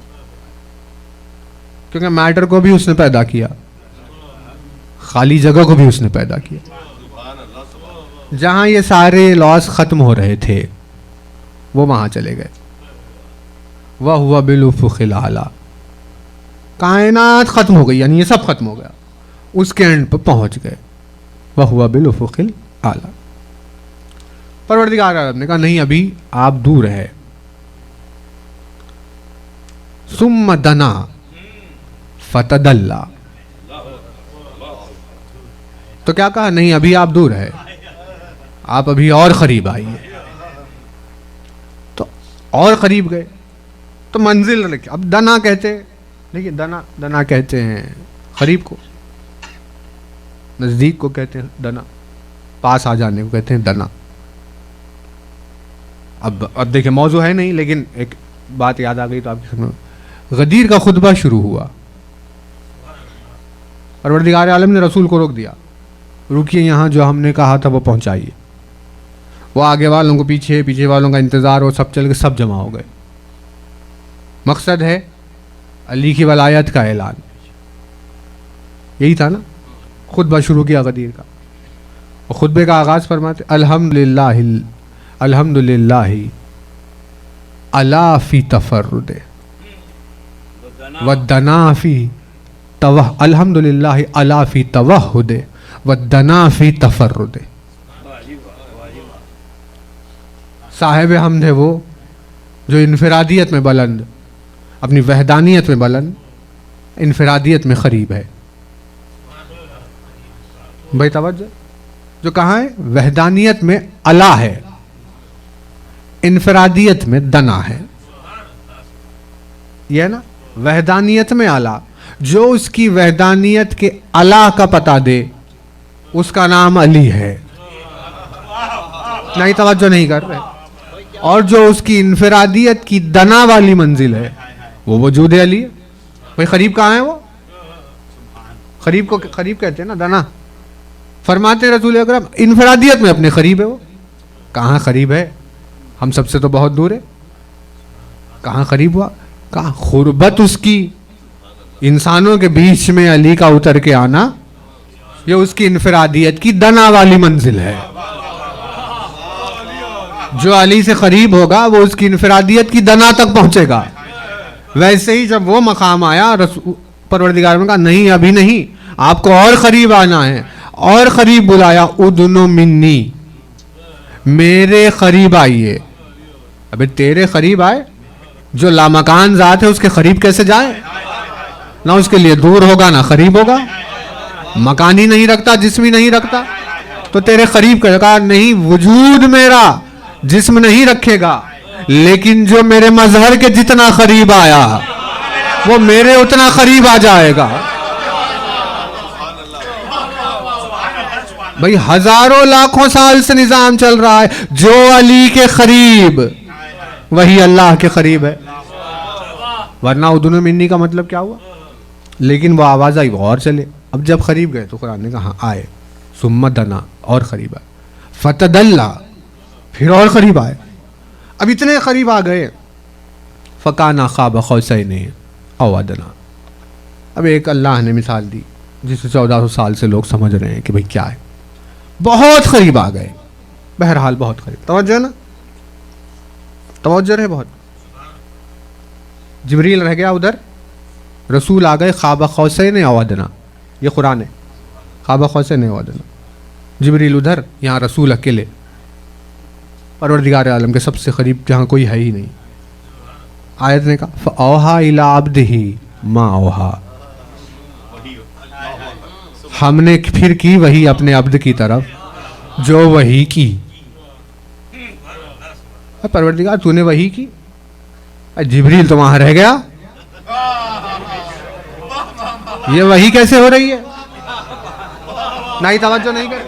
کیونکہ میٹر کو بھی اس نے پیدا کیا، خالی جگہ کو بھی اس نے پیدا کیا. جہاں یہ سارے لاس ختم ہو رہے تھے وہ وہاں چلے گئے. وَهُوَ بِالْأُفُقِ الْأَعْلَى. کائنات ختم ہو گئی، یعنی یہ سب ختم ہو گیا، اس کے اینڈ پہ پہنچ گئے. وَهُوَ بِالْأُفُقِ الْأَعْلَى. پروردگار عالم نے کہا نہیں، ابھی آپ دور ہے. ثُمَّ دَنَا فَتَدَلَّى. تو کیا کہا؟ نہیں ابھی آپ دور ہے، آپ ابھی اور قریب آئیے. تو اور قریب گئے تو منزل رکھے. اب دنا کہتے، دیکھیے دنا کہتے ہیں قریب کو، نزدیک کو کہتے ہیں دنا، پاس آ جانے کو کہتے ہیں دنا. اب دیکھیں موضوع ہے نہیں، لیکن ایک بات یاد آ گئی تو آپ کی سمجھ. غدیر کا خطبہ شروع ہوا، پروردگار عالم نے رسول کو روک دیا، رکیے یہاں جو ہم نے کہا تھا وہ پہنچائیے. وہ آگے والوں کو پیچھے، پیچھے والوں کا انتظار، وہ سب چل کے سب جمع ہو گئے. مقصد ہے علی کی ولایت کا اعلان. یہی تھا نا. خطبہ شروع کیا غدیر کا، اور خطبے کا آغاز فرماتے الحمدللہ علا فی تفرد والدنا فی الحمدللہ علا فی توحد والدنا فی تفرد. صاحب حمد ہے وہ جو انفرادیت میں بلند، اپنی وحدانیت میں بلند، انفرادیت میں قریب ہے. بھائی توجہ، جو کہاں ہے؟ وحدانیت میں اعلیٰ ہے، انفرادیت میں دنا ہے، یہ ہے نا وحدانیت میں اعلیٰ. جو اس کی وحدانیت کے اعلیٰ کا پتہ دے اس کا نام علی ہے. نہیں توجہ نہیں کر رہے. اور جو اس کی انفرادیت کی دنا والی منزل ہے وہ وجود علی ہے. بھائی قریب کہاں ہے؟ وہ قریب کو قریب کہتے ہیں نا، دنا. فرماتے رسول اکرم انفرادیت میں اپنے قریب ہے. وہ کہاں قریب ہے؟ ہم سب سے تو بہت دور ہے. کہاں قریب ہوا؟ کہاں قربت اس کی انسانوں کے بیچ میں علی کا اتر کے آنا، یہ اس کی انفرادیت کی دنا والی منزل ہے. جو علی سے قریب ہوگا وہ اس کی انفرادیت کی دنا تک پہنچے گا. ویسے ہی جب وہ مقام آیا پروردگار نے کہا نہیں ابھی نہیں، آپ کو اور قریب آنا ہے. اور قریب بلایا، ادنو منی، میرے قریب آئیے. ابھی تیرے قریب آئے، جو لامکان ذات ہے اس کے قریب کیسے جائے؟ نہ اس کے لیے دور ہوگا نہ قریب ہوگا. مکانی نہیں رکھتا، جسمی نہیں رکھتا، تو تیرے قریب کہا نہیں. وجود میرا جسم نہیں رکھے گا، لیکن جو میرے مظہر کے جتنا قریب آیا وہ میرے اتنا قریب آ جائے گا. بھئی ہزاروں لاکھوں سال سے نظام چل رہا ہے، جو علی کے قریب وہی اللہ کے قریب ہے. ورنہ ادنو منی کا مطلب کیا ہوا؟ لیکن وہ آواز آئی وہ اور چلے. اب جب قریب گئے تو قرآن نے کہا آئے، ثم دنا، اور قریب آئے، فتدلا، پھر اور قریب آئے. اب اتنے قریب آ گئے، فکانا قاب قوسین او ادنا. اب ایک اللہ نے مثال دی جسے 1400 سال سے لوگ سمجھ رہے ہیں کہ بھئی کیا ہے. بہت قریب آ گئے، بہرحال بہت قریب. توجہ نا، توجہ ہے بہت. جبریل رہ گیا ادھر، رسول آ گئے قاب قوسین او ادنا. یہ قرآن ہے، قاب قوسین او ادنا. جبریل ادھر، یہاں رسول اکیلے، پروردگار عالم کے سب سے قریب جہاں کوئی ہے ہی نہیں. آیت نے کہا فَأَوْحَا إِلَىٰ عَبْدِهِ مَا أَوْحَا، ہم نے پھر کی وہی اپنے عبد کی طرف جو وہی کی. پروردگار تو نے وہی کی، جبریل تو وہاں رہ گیا، یہ وہی کیسے ہو رہی ہے؟ نہیں توجہ نہیں کر.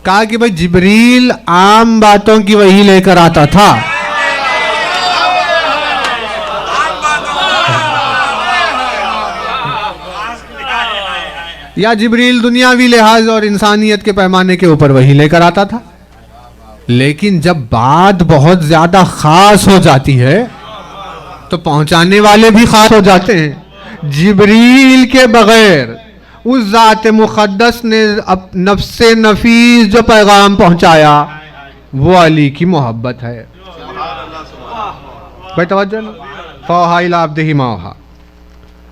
کہا کہ بھئی جبریل عام باتوں کی وہی لے کر آتا تھا، یا جبریل دنیاوی لحاظ اور انسانیت کے پیمانے کے اوپر وہی لے کر آتا تھا. لیکن جب بات بہت زیادہ خاص ہو جاتی ہے تو پہنچانے والے بھی خاص ہو جاتے ہیں. جبریل کے بغیر اس ذات مقدس نے نفس نفیس جو پیغام پہنچایا وہ علی کی محبت ہے. بھائی توجہ نا. فَأَوْحَا إِلَىٰ عَبْدِهِ مَا أَوْحَا.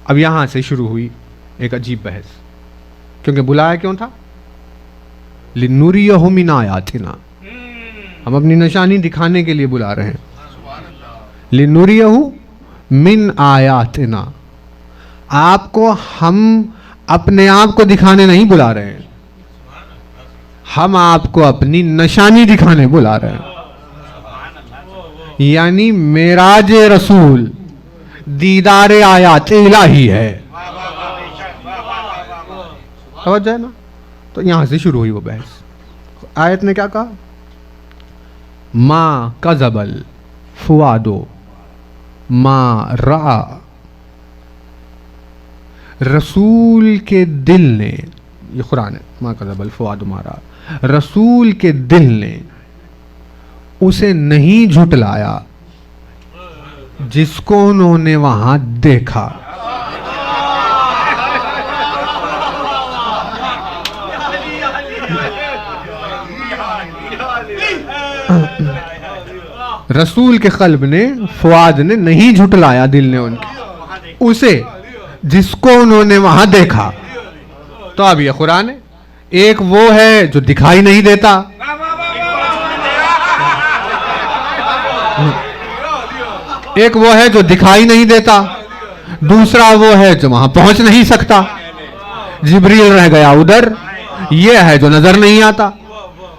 اب یہاں سے شروع ہوئی ایک عجیب بحث، کیونکہ بلایا کیوں تھا؟ لِنُرِيَهُ مِنْ آیَاتِنَا، ہم اپنی نشانی دکھانے کے لیے بلا رہے ہیں. لِنُرِيَهُ مِنْ آیَاتِنَا، آپ کو ہم اپنے آپ کو دکھانے نہیں بلا رہے ہیں، ہم آپ کو اپنی نشانی دکھانے بلا رہے ہیں. یعنی معراج رسول دیدار آیات الہی ہے. توجہ ہے نا. تو یہاں سے شروع ہوئی وہ بحث. آیت نے کیا کہا؟ ما کذب الفؤاد ما رأى، رسول کے دل نے، یہ قرآن ہے، ما کذب الفؤاد ما رأى، رسول کے دل نے اسے نہیں جھٹلایا جس کو انہوں نے وہاں دیکھا. رسول کے قلب نے، فؤاد نے نہیں جھٹلایا، دل نے ان کے اسے جس کو انہوں نے وہاں دیکھا. تو اب یہ قرآن ہے. ایک وہ ہے جو دکھائی نہیں دیتا، ایک وہ ہے جو دکھائی نہیں دیتا، دوسرا وہ ہے جو وہاں پہنچ نہیں سکتا. جبریل رہ گیا ادھر، یہ ہے جو نظر نہیں آتا.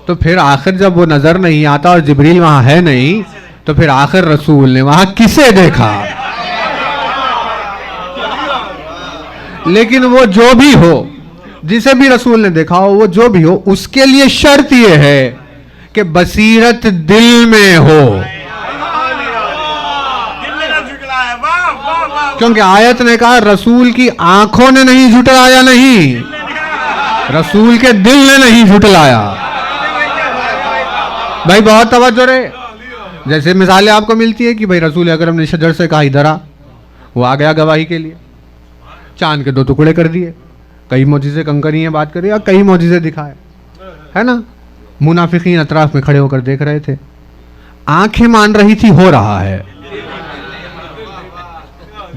تو پھر آخر جب وہ نظر نہیں آتا اور جبریل وہاں ہے نہیں تو پھر آخر رسول نے وہاں کسے دیکھا؟ لیکن وہ جو بھی ہو، جسے بھی رسول نے دیکھا ہو، وہ جو بھی ہو، اس کے لیے شرط یہ ہے کہ بصیرت دل میں ہو، کیونکہ آیت نے کہا رسول کی آنکھوں نے نہیں جھٹلایا، نہیں، رسول کے دل نے نہیں جھٹلایا۔ بھائی بہت توجہ رہے، جیسے مثالیں آپ کو ملتی ہے کہ بھائی رسول اکرم نے شجر سے کہا ادھر آ، وہ آ گیا گواہی کے لیے، چاند کے 2 ٹکڑے کر دیے، کئی معجزے کنکریاں بات کری اور کئی معجزے دکھائے، ہے نا؟ منافقین اطراف میں کھڑے ہو کر دیکھ رہے تھے، آنکھیں مان رہی تھی ہو رہا ہے،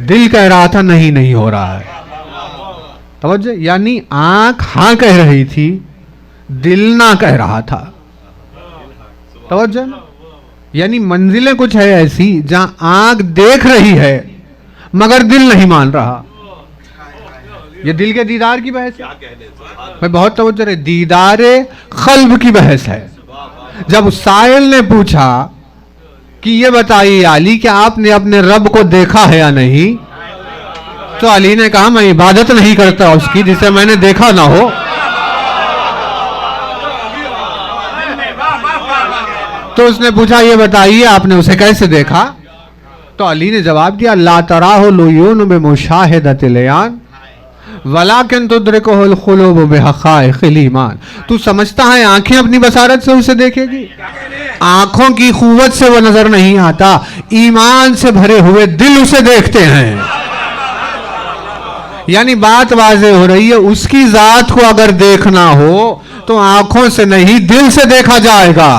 دل کہہ رہا تھا نہیں ہو رہا ہے۔ توجہ، یعنی آنکھ ہاں کہہ رہی تھی، دل نہ کہہ رہا تھا۔ توجہ، یعنی منزلیں کچھ ہے ایسی جہاں آنکھ دیکھ رہی ہے مگر دل نہیں مان رہا۔ یہ دل کے دیدار کی بحث ہے، میں بہت توجہ رہے، دیدار قلب کی بحث ہے۔ جب سائل نے پوچھا کہ یہ بتائیے علی کہ آپ نے اپنے رب کو دیکھا ہے یا نہیں، تو علی نے کہا میں عبادت نہیں کرتا اس کی جسے میں نے دیکھا نہ ہو۔ تو اس نے پوچھا یہ بتائیے آپ نے اسے کیسے دیکھا؟ تو علی نے جواب دیا لا تراہ العیون بمشاہدۃ العیان ولکن تدرکہ القلوب بحقائق الایمان۔ تو سمجھتا ہے آنکھیں اپنی بصارت سے اسے دیکھے گی؟ آنکھوں کی قوت سے وہ نظر نہیں آتا، ایمان سے بھرے ہوئے دل اسے دیکھتے ہیں۔ یعنی بات واضح ہو رہی ہے، اس کی ذات کو اگر دیکھنا ہو تو آنکھوں سے نہیں دل سے دیکھا جائے گا۔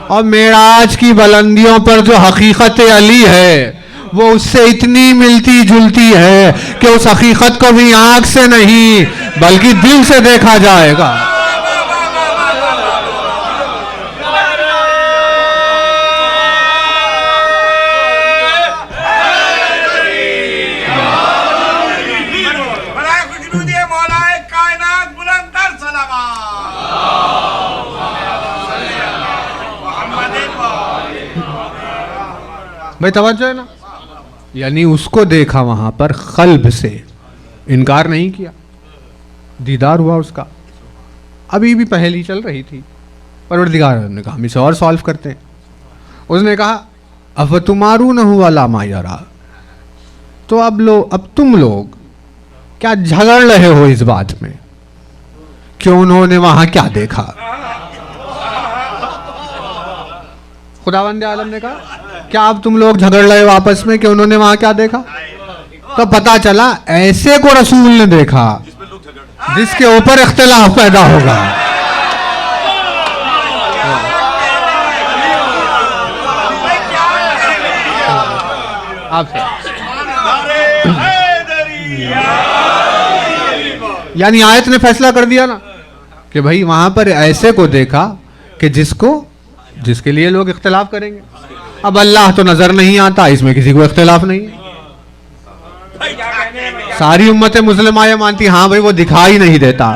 اور معراج کی بلندیوں پر جو حقیقت علی ہے وہ اس سے اتنی ملتی جلتی ہے کہ اس حقیقت کو بھی آنکھ سے نہیں بلکہ دل سے دیکھا جائے گا۔ بھائی توجہ ہے نا، یعنی اس کو دیکھا وہاں پر قلب سے، انکار نہیں کیا، دیدار ہوا اس کا۔ ابھی بھی پہلی چل رہی تھی، پروردگار نے کہا ہم اسے اور سالو کرتے ہیں۔ اس نے کہا افتمارونہ علی ما یری، تو اب تم لوگ کیا جھگڑ رہے ہو اس بات میں کہ انہوں نے وہاں کیا دیکھا؟ خداوند عالم نے کہا کیا اب تم لوگ جھگڑ رہے ہو آپس میں کہ انہوں نے وہاں کیا دیکھا؟ تو پتا چلا ایسے کو رسول نے دیکھا جس کے اوپر اختلاف پیدا ہوگا۔ یعنی آیت نے فیصلہ کر دیا نا کہ بھائی وہاں پر ایسے کو دیکھا کہ جس کے لیے لوگ اختلاف کریں گے۔ اب اللہ تو نظر نہیں آتا، اس میں کسی کو اختلاف نہیں ہے، ساری امت مسلمہ یہ مانتی ہاں بھائی وہ دکھائی نہیں دیتا،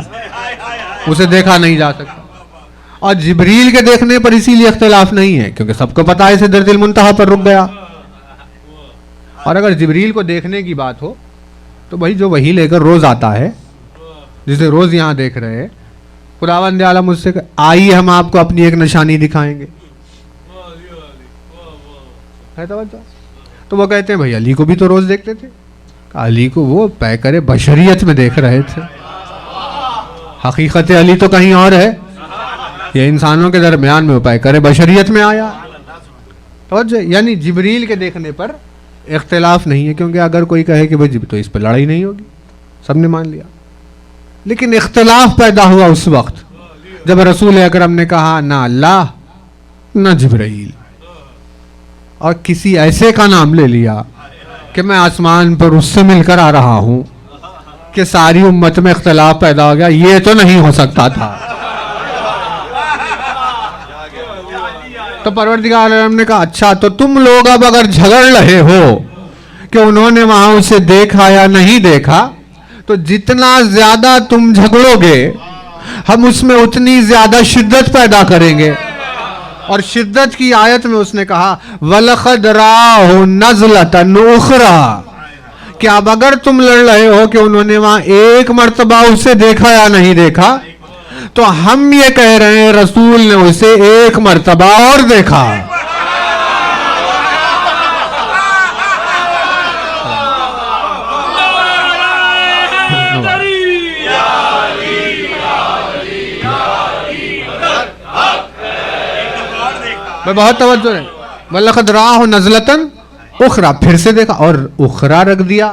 اسے دیکھا نہیں جا سکتا۔ اور جبریل کے دیکھنے پر اسی لیے اختلاف نہیں ہے کیونکہ سب کو پتا ہے سدرۃ المنتہا پر رک گیا۔ اور اگر جبریل کو دیکھنے کی بات ہو تو بھائی جو وہی لے کر روز آتا ہے، جسے روز یہاں دیکھ رہے ہیں، خداوند عالم مجھ سے آئیے ہم آپ کو اپنی ایک نشانی دکھائیں گے، ہے توجہ؟ تو وہ کہتے ہیں بھائی علی کو بھی تو روز دیکھتے تھے، علی کو وہ پیکر بشریت میں دیکھ رہے تھے، حقیقت علی تو کہیں اور ہے، یہ انسانوں کے درمیان میں وہ پیکر بشریت میں آیا۔ توجہ، یعنی جبریل کے دیکھنے پر اختلاف نہیں ہے، کیونکہ اگر کوئی کہے کہ بھائی تو اس پہ لڑائی نہیں ہوگی، سب نے مان لیا۔ لیکن اختلاف پیدا ہوا اس وقت جب رسول اکرم نے کہا نہ اللہ نہ جبرائیل، اور کسی ایسے کا نام لے لیا کہ میں آسمان پر اس سے مل کر آ رہا ہوں کہ ساری امت میں اختلاف پیدا ہو گیا، یہ تو نہیں ہو سکتا تھا۔ تو پروردگار عالم نے کہا اچھا تو تم لوگ اب اگر جھگڑ رہے ہو کہ انہوں نے وہاں اسے دیکھا یا نہیں دیکھا، تو جتنا زیادہ تم جھگڑو گے ہم اس میں اتنی زیادہ شدت پیدا کریں گے. اور شدت کی آیت میں اس نے کہا وَلَقَدْ رَآهُ نَزْلَةً أُخْرَى کہ اب اگر تم لڑ رہے ہو کہ انہوں نے وہاں ایک مرتبہ اسے دیکھا یا نہیں دیکھا, تو ہم یہ کہہ رہے ہیں رسول نے اسے ایک مرتبہ اور دیکھا. میں بہت توجہ ہے. وَلَقَدْ رَآهُ نَزْلَةً أُخْرَى پھر سے دیکھا اور اخرى رکھ دیا.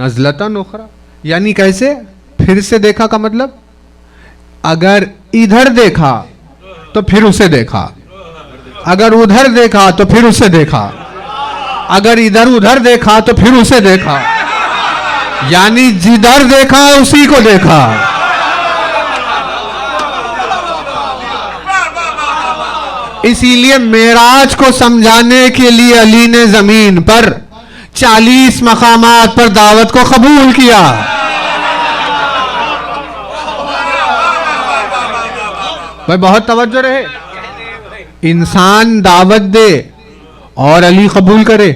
نزلتاً اخرى یعنی کیسے؟ پھر سے دیکھا کا مطلب اگر ادھر دیکھا تو پھر اسے دیکھا, اگر ادھر دیکھا تو پھر اسے دیکھا, اگر ادھر ادھر دیکھا تو پھر اسے دیکھا, یعنی جدھر دیکھا اسی کو دیکھا. اسی لیے معراج کو سمجھانے کے لیے علی نے زمین پر 40 مقامات پر دعوت کو قبول کیا. بھائی بہت توجہ رہے. انسان دعوت دے اور علی قبول کرے,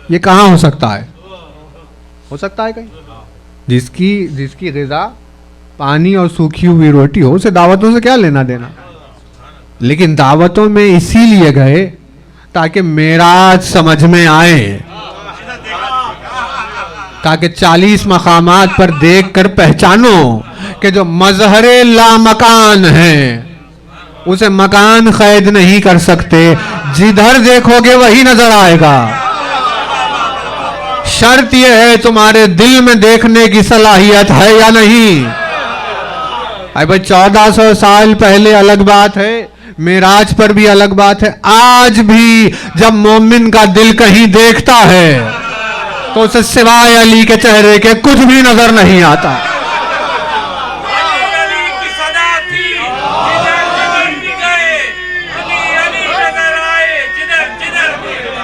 یہ کہاں ہو سکتا ہے؟ ہو سکتا ہے کہیں؟ جس کی غذا پانی اور سوکھی ہوئی روٹی ہو, اسے دعوتوں سے کیا لینا دینا. لیکن دعوتوں میں اسی لیے گئے تاکہ معراج سمجھ میں آئے, تاکہ 40 مقامات پر دیکھ کر پہچانو کہ جو مظہر لامکان ہے اسے مکان قید نہیں کر سکتے, جدھر دیکھو گے وہی نظر آئے گا. شرط یہ ہے تمہارے دل میں دیکھنے کی صلاحیت ہے یا نہیں. بھائی 1400 سال پہلے الگ بات ہے, معراج پر بھی الگ بات ہے. آج بھی جب مومن کا دل کہیں دیکھتا ہے تو اسے سوائے علی کے چہرے کے کچھ بھی نظر نہیں آتا.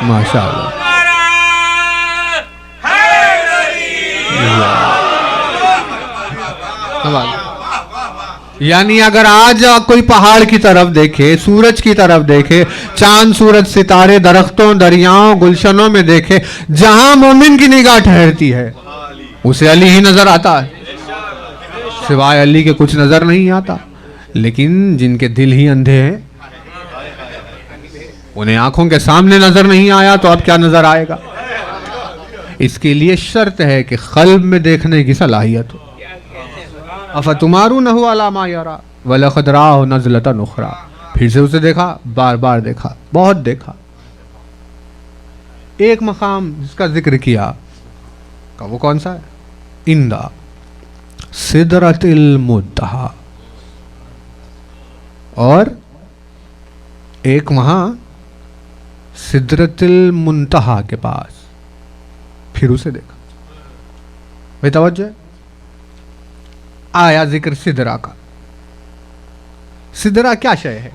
ماشاء اللہ. یعنی اگر آج کوئی پہاڑ کی طرف دیکھے, سورج کی طرف دیکھے, چاند سورج ستارے درختوں دریاؤں گلشنوں میں دیکھے, جہاں مومن کی نگاہ ٹھہرتی ہے اسے علی ہی نظر آتا ہے, سوائے علی کے کچھ نظر نہیں آتا. لیکن جن کے دل ہی اندھے ہیں, انہیں آنکھوں کے سامنے نظر نہیں آیا تو اب کیا نظر آئے گا. اس کے لیے شرط ہے کہ قلب میں دیکھنے کی صلاحیت ہو. افتمارونہ علی ما یرا ولقد رآہ نزلۃ اخری, پھر سے اسے دیکھا, بار بار دیکھا, بہت دیکھا. ایک مقام جس کا ذکر کیا کہ وہ کون سا ہے؟ عند سدرۃ المنتہی, اور ایک وہاں سدرۃ المنتہی کے پاس پھر اسے دیکھا. بھائی توجہ, آیا ذکر سدرہ کا. سدرہ کیا شے ہے؟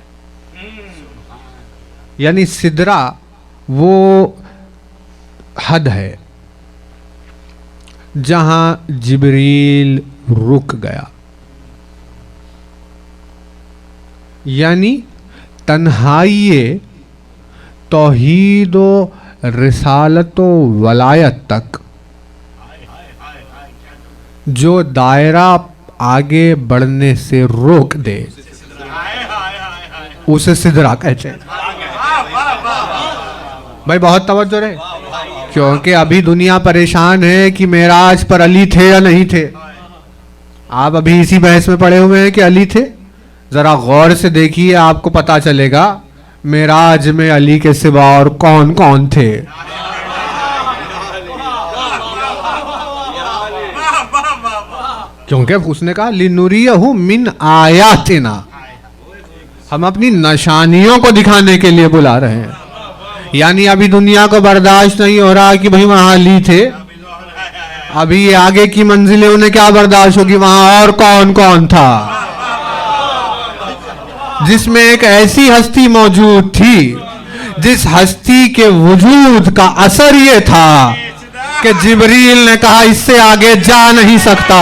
یعنی سدرہ وہ حد ہے جہاں جبریل رک گیا, یعنی تنہائی توحید و رسالت و ولایت تک جو دائرہ آگے بڑھنے سے روک دے اسے سدرہ کہتے ہیں. بھائی بہت توجہ رہے, کیونکہ ابھی دنیا پریشان ہے کہ معراج پر علی تھے یا نہیں تھے. آپ ابھی اسی بحث میں پڑے ہوئے ہیں کہ علی تھے. ذرا غور سے دیکھیے, آپ کو پتا چلے گا معراج میں علی کے سوا اور کون کون تھے. کیونکہ اس نے کہا لِنُرِيَهُ مِنْ آیاتنا, ہم اپنی نشانیوں کو دکھانے کے لیے بلا رہے ہیں. یعنی ابھی دنیا کو برداشت نہیں ہو رہا کہ بھئی وہاں علی تھے, ابھی یہ آگے کی منزلیں انہیں کیا برداشت ہوگی, وہاں اور کون کون تھا, جس میں ایک ایسی ہستی موجود تھی جس ہستی کے وجود کا اثر یہ تھا کہ جبریل نے کہا اس سے آگے جا نہیں سکتا.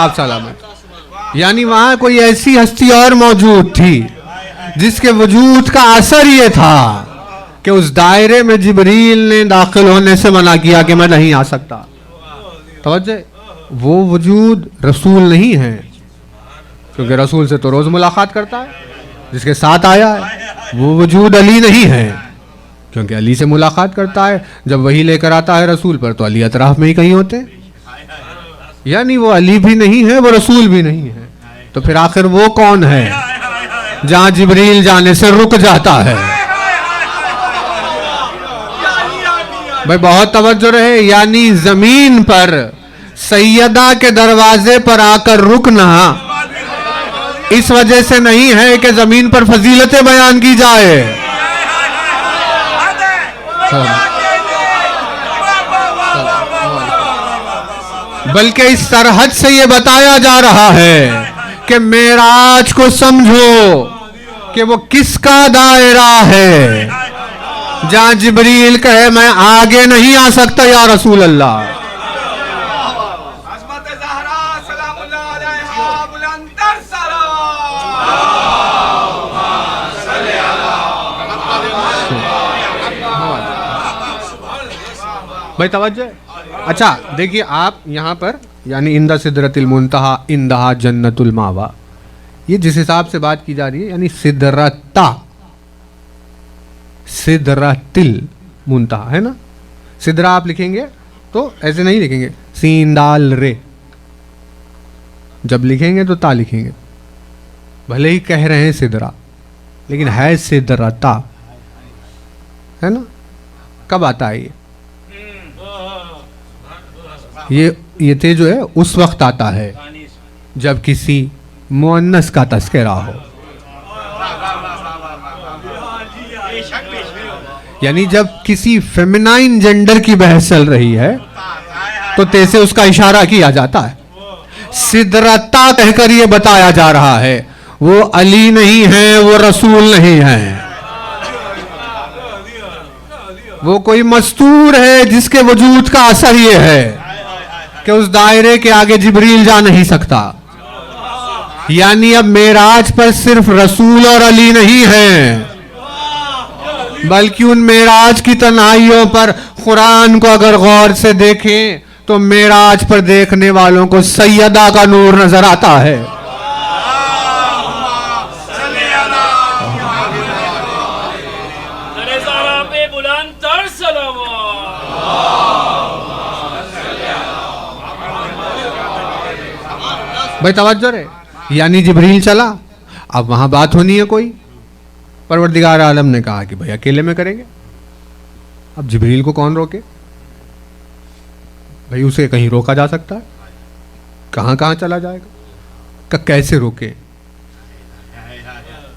آپ سلامت. یعنی وہاں کوئی ایسی ہستی اور موجود تھی جس کے وجود کا اثر یہ تھا کہ اس دائرے میں جبریل نے داخل ہونے سے منع کیا کہ میں نہیں آ سکتا. توجہ، وہ وجود رسول نہیں ہے، کیونکہ رسول سے تو روز ملاقات کرتا ہے جس کے ساتھ آیا ہے. وہ وجود علی نہیں ہے، کیونکہ علی سے ملاقات کرتا ہے. جب وہی لے کر آتا ہے رسول پر تو علی اطراف میں ہی کہیں ہوتے ہیں. یعنی وہ علی بھی نہیں ہے، وہ رسول بھی نہیں ہے. تو پھر آخر وہ کون ہے جہاں جبریل جانے سے رک جاتا ہے؟ بھائی بہت توجہ رہے. یعنی زمین پر سیدہ کے دروازے پر آ کر رکنا اس وجہ سے نہیں ہے کہ زمین پر فضیلتیں بیان کی جائے، بلکہ اس سرحد سے یہ بتایا جا رہا ہے کہ معراج کو سمجھو کہ وہ کس کا دائرہ ہے جہاں جبریل کہے میں آگے نہیں آ سکتا یا رسول اللہ. عظمت زہرا سلام اللہ علیہا بلندر سلام. بھائی توجہ. اچھا دیکھیے آپ یہاں پر یعنی عند سدرۃ المنتہا عندہا جنت الماوا، یہ جس حساب سے بات کی جا رہی ہے یعنی سدرۃ المنتہا ہے نا. سدرہ آپ لکھیں گے تو ایسے نہیں لکھیں گے سین دال رے، جب لکھیں گے تو تا لکھیں گے. بھلے ہی کہہ رہے ہیں سدرہ لیکن ہے سدرتا ہے نا. کب آتا ہے یہ تے جو ہے اس وقت آتا ہے جب کسی مؤنث کا تذکرہ ہو. یعنی جب کسی فیمینائن جینڈر کی بحث چل رہی ہے تو تے سے اس کا اشارہ کیا جاتا ہے. سدرتا کہہ کر یہ بتایا جا رہا ہے وہ علی نہیں ہے، وہ رسول نہیں ہے، وہ کوئی مستور ہے جس کے وجود کا اثر یہ ہے کہ اس دائرے کے آگے جبریل جا نہیں سکتا. یعنی اب معراج پر صرف رسول اور علی نہیں ہے، بلکہ ان معراج کی تنہائیوں پر قرآن کو اگر غور سے دیکھیں تو معراج پر دیکھنے والوں کو سیدہ کا نور نظر آتا ہے. بھائی توجہ رہے. یعنی جبریل چلا، اب وہاں بات ہونی ہے کوئی. پروردگار عالم نے کہا کہ بھائی اکیلے میں کریں گے. اب جبریل کو کون روکے؟ بھائی اسے کہیں روکا جا سکتا ہے؟ کہاں کہاں چلا جائے گا؟ کیسے روکے؟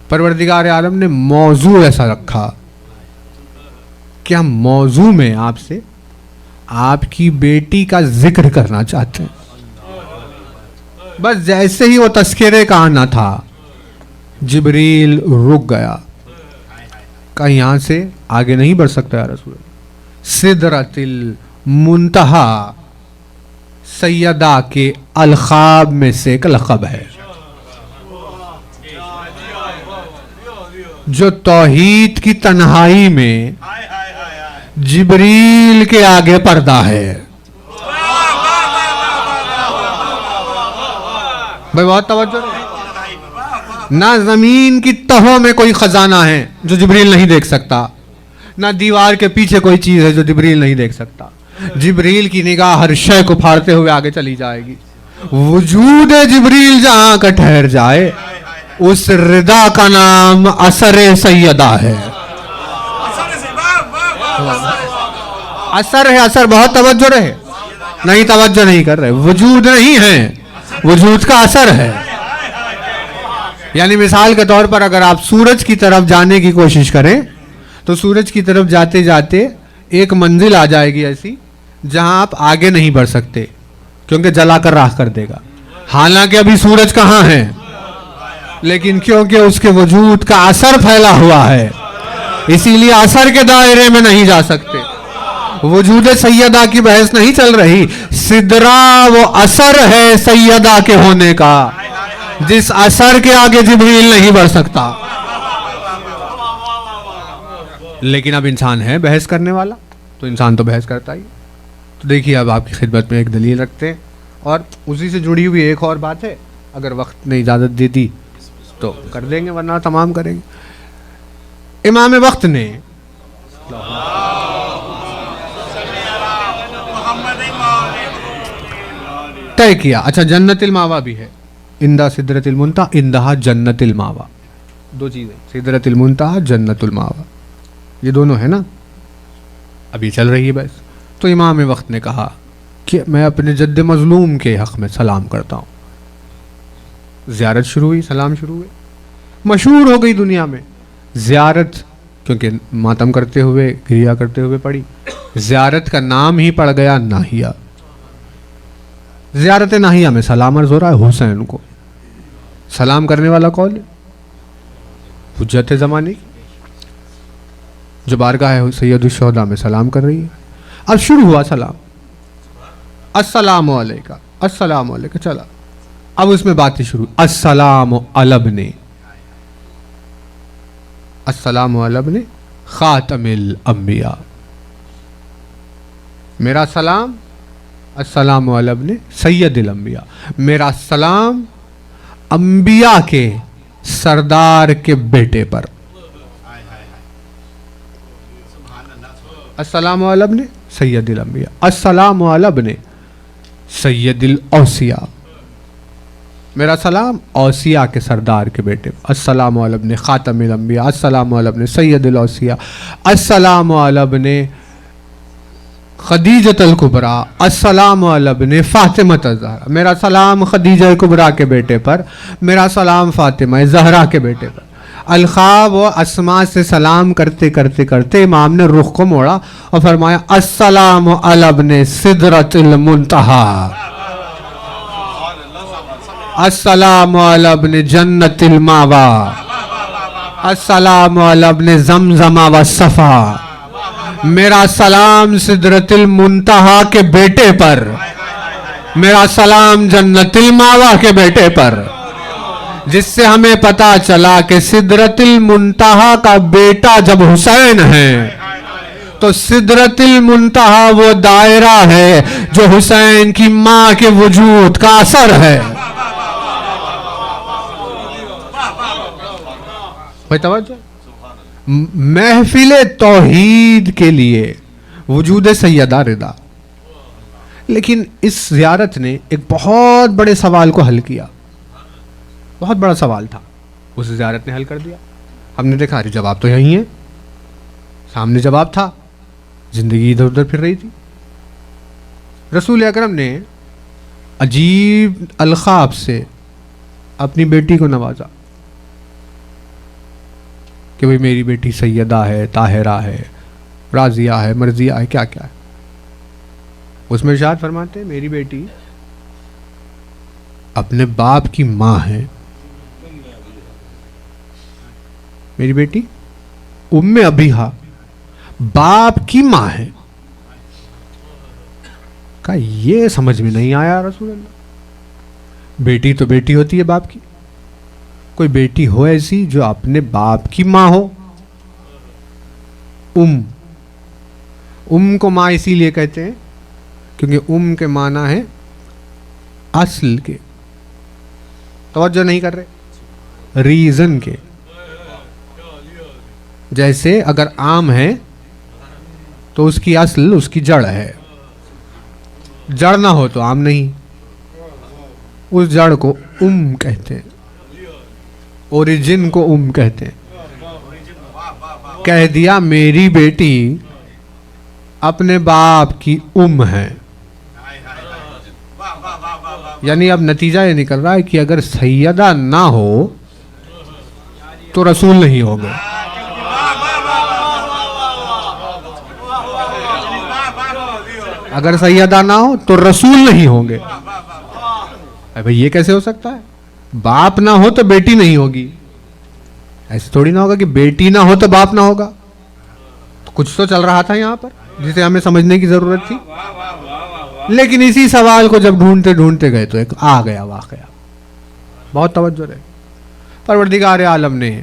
پروردگار عالم نے موضوع ایسا رکھا کہ ہم موضوع میں آپ سے آپ کی بیٹی کا ذکر کرنا چاہتے ہیں. بس جیسے ہی وہ تذکرے کا آنا تھا جبریل رک گیا، کہا یہاں سے آگے نہیں بڑھ سکتا یا رسول اللہ. سدرۃ المنتہا سیدہ کے القاب میں سے ایک لقب ہے جو توحید کی تنہائی میں جبریل کے آگے پردہ ہے. بھائی بہت توجہ رہے. نہ زمین کی تہوں میں کوئی خزانہ ہے جو جبریل نہیں دیکھ سکتا، نہ دیوار کے پیچھے کوئی چیز ہے جو جبریل نہیں دیکھ سکتا. جبریل کی نگاہ ہر شے کو پھاڑتے ہوئے آگے چلی جائے گی. وجود جبریل جہاں کا ٹھہر جائے اس رضا کا نام اثر سیدہ ہے. اثر ہے، اثر. بہت توجہ رہے. نہیں توجہ نہیں کر رہے. وجود نہیں ہے، وجود کا اثر ہے. یعنی مثال کے طور پر اگر آپ سورج کی طرف جانے کی کوشش کریں تو سورج کی طرف جاتے جاتے ایک منزل آ جائے گی ایسی جہاں آپ آگے نہیں بڑھ سکتے کیونکہ جلا کر راہ کر دے گا. حالانکہ ابھی سورج کہاں ہے، لیکن کیونکہ اس کے وجود کا اثر پھیلا ہوا ہے اسی لیے اثر کے دائرے میں نہیں جا سکتے. وجود سیدہ کی بحث نہیں چل رہی. سدرہ وہ اثر ہے سیدہ کے ہونے کا جس اثر کے آگے جبریل نہیں بڑھ سکتا. لیکن اب انسان ہے بحث کرنے والا تو انسان تو بحث کرتا ہی. تو دیکھیے اب آپ کی خدمت میں ایک دلیل رکھتے ہیں اور اسی سے جڑی ہوئی ایک اور بات ہے. اگر وقت نے اجازت دے دی تو کر دیں گے ورنہ تمام کریں گے. امام وقت نے طے کیا. اچھا جنت الماوا بھی ہے. اندہ سدرت المنتہا اندہا جنت الماوا. دو چیزیں سدرت المنتہا جنت الماوا یہ دونوں ہیں نا. ابھی چل رہی ہے بس. تو امام وقت نے کہا کہ میں اپنے جد مظلوم کے حق میں سلام کرتا ہوں. زیارت شروع ہوئی سلام شروع ہوئے. مشہور ہو گئی دنیا میں زیارت کیونکہ ماتم کرتے ہوئے گریا کرتے ہوئے پڑی. زیارت کا نام ہی پڑ گیا ناہیہ. زیارت ناہیہ میں سلام عرض ہو رہا ہے حسین کو. سلام کرنے والا کون ہے؟ حجت زمانے کی جو بارگاہ سید الشہداء میں سلام کر رہی ہے. اب شروع ہوا سلام. السلام علیکہ السلام علیکہ. چلا اب اس میں باتیں شروع. السلام علی ابن السلام علی ابن خاتم الانبیاء. میرا سلام السلام علی ابن سید الانبیاء. میرا سلام انبیاء کے سردار کے بیٹے پر. السلام علی ابن سید الانبیاء. السلام علی ابن سید الاوصیاء. میرا سلام اوصیاء کے سردار کے بیٹے پر. السلام علی ابن خاتم الانبیاء. السلام علی ابن سید الاوصیاء. السلام علی ابن خدیجۃ الکبریٰ. السلام علی ابن فاطمہ الزہرا. میرا سلام خدیجہ کبریٰ کے بیٹے پر. میرا سلام فاطمہ زہرا کے بیٹے پر. القاب و اسماء سے سلام کرتے کرتے کرتے امام نے رخ کو موڑا اور فرمایا السلام علی ابن سدرۃ المنتہا. السلام علی ابن جنت الماوا. السلام علی ابن زمزم والصفا. میرا سلام سدرت المنتہا کے بیٹے پر. میرا سلام جنت الماوا کے بیٹے پر. جس سے ہمیں پتا چلا کہ سدرت المنتہا کا بیٹا جب حسین ہے تو سدرت المنتہا وہ دائرہ ہے جو حسین کی ماں کے وجود کا اثر ہے. توجہ. محفل توحید کے لیے وجود سیدہ رضا. لیکن اس زیارت نے ایک بہت بڑے سوال کو حل کیا. بہت بڑا سوال تھا اس زیارت نے حل کر دیا. ہم نے دیکھا جواب تو یہی ہے سامنے جواب تھا. زندگی ادھر ادھر پھر رہی تھی. رسول اکرم نے عجیب القاب سے اپنی بیٹی کو نوازا کہ بھئی میری بیٹی سیدہ ہے طاہرہ ہے راضیہ ہے مرضیہ ہے کیا کیا ہے. اس میں ارشاد فرماتے ہیں میری بیٹی اپنے باپ کی ماں ہے. میری بیٹی ام ابیہا باپ کی ماں ہے. کہا یہ سمجھ میں نہیں آیا رسول اللہ. بیٹی تو بیٹی ہوتی ہے باپ کی. کوئی بیٹی ہو ایسی جو اپنے باپ کی ماں ہو. ام کو ماں اسی لیے کہتے ہیں کیونکہ ام کے معنی ہے اصل کے. توجہ نہیں کر رہے. ریزن کے. جیسے اگر آم ہے تو اس کی اصل اس کی جڑ ہے. جڑ نہ ہو تو آم نہیں. اس جڑ کو کہتے ہیں. اوریجن کو کہتے ہیں. کہہ دیا میری بیٹی اپنے باپ کی ہے. یعنی اب نتیجہ یہ نکل رہا ہے کہ اگر سیدہ نہ ہو تو رسول نہیں ہوگا. اگر سیدہ نہ ہو تو رسول نہیں ہوں گے. بھئی یہ کیسے ہو سکتا ہے؟ باپ نہ ہو تو بیٹی نہیں ہوگی. ایسے تھوڑی نہ ہوگا کہ بیٹی نہ ہو تو باپ نہ ہوگا. کچھ تو چل رہا تھا یہاں پر. جسے ہمیں سمجھنے کی ضرورت تھی. لیکن اسی سوال کو جب ڈھونڈتے ڈھونڈتے گئے تو ایک آ گیا واقعہ. بہت توجہ رہے. پروردگار عالم نے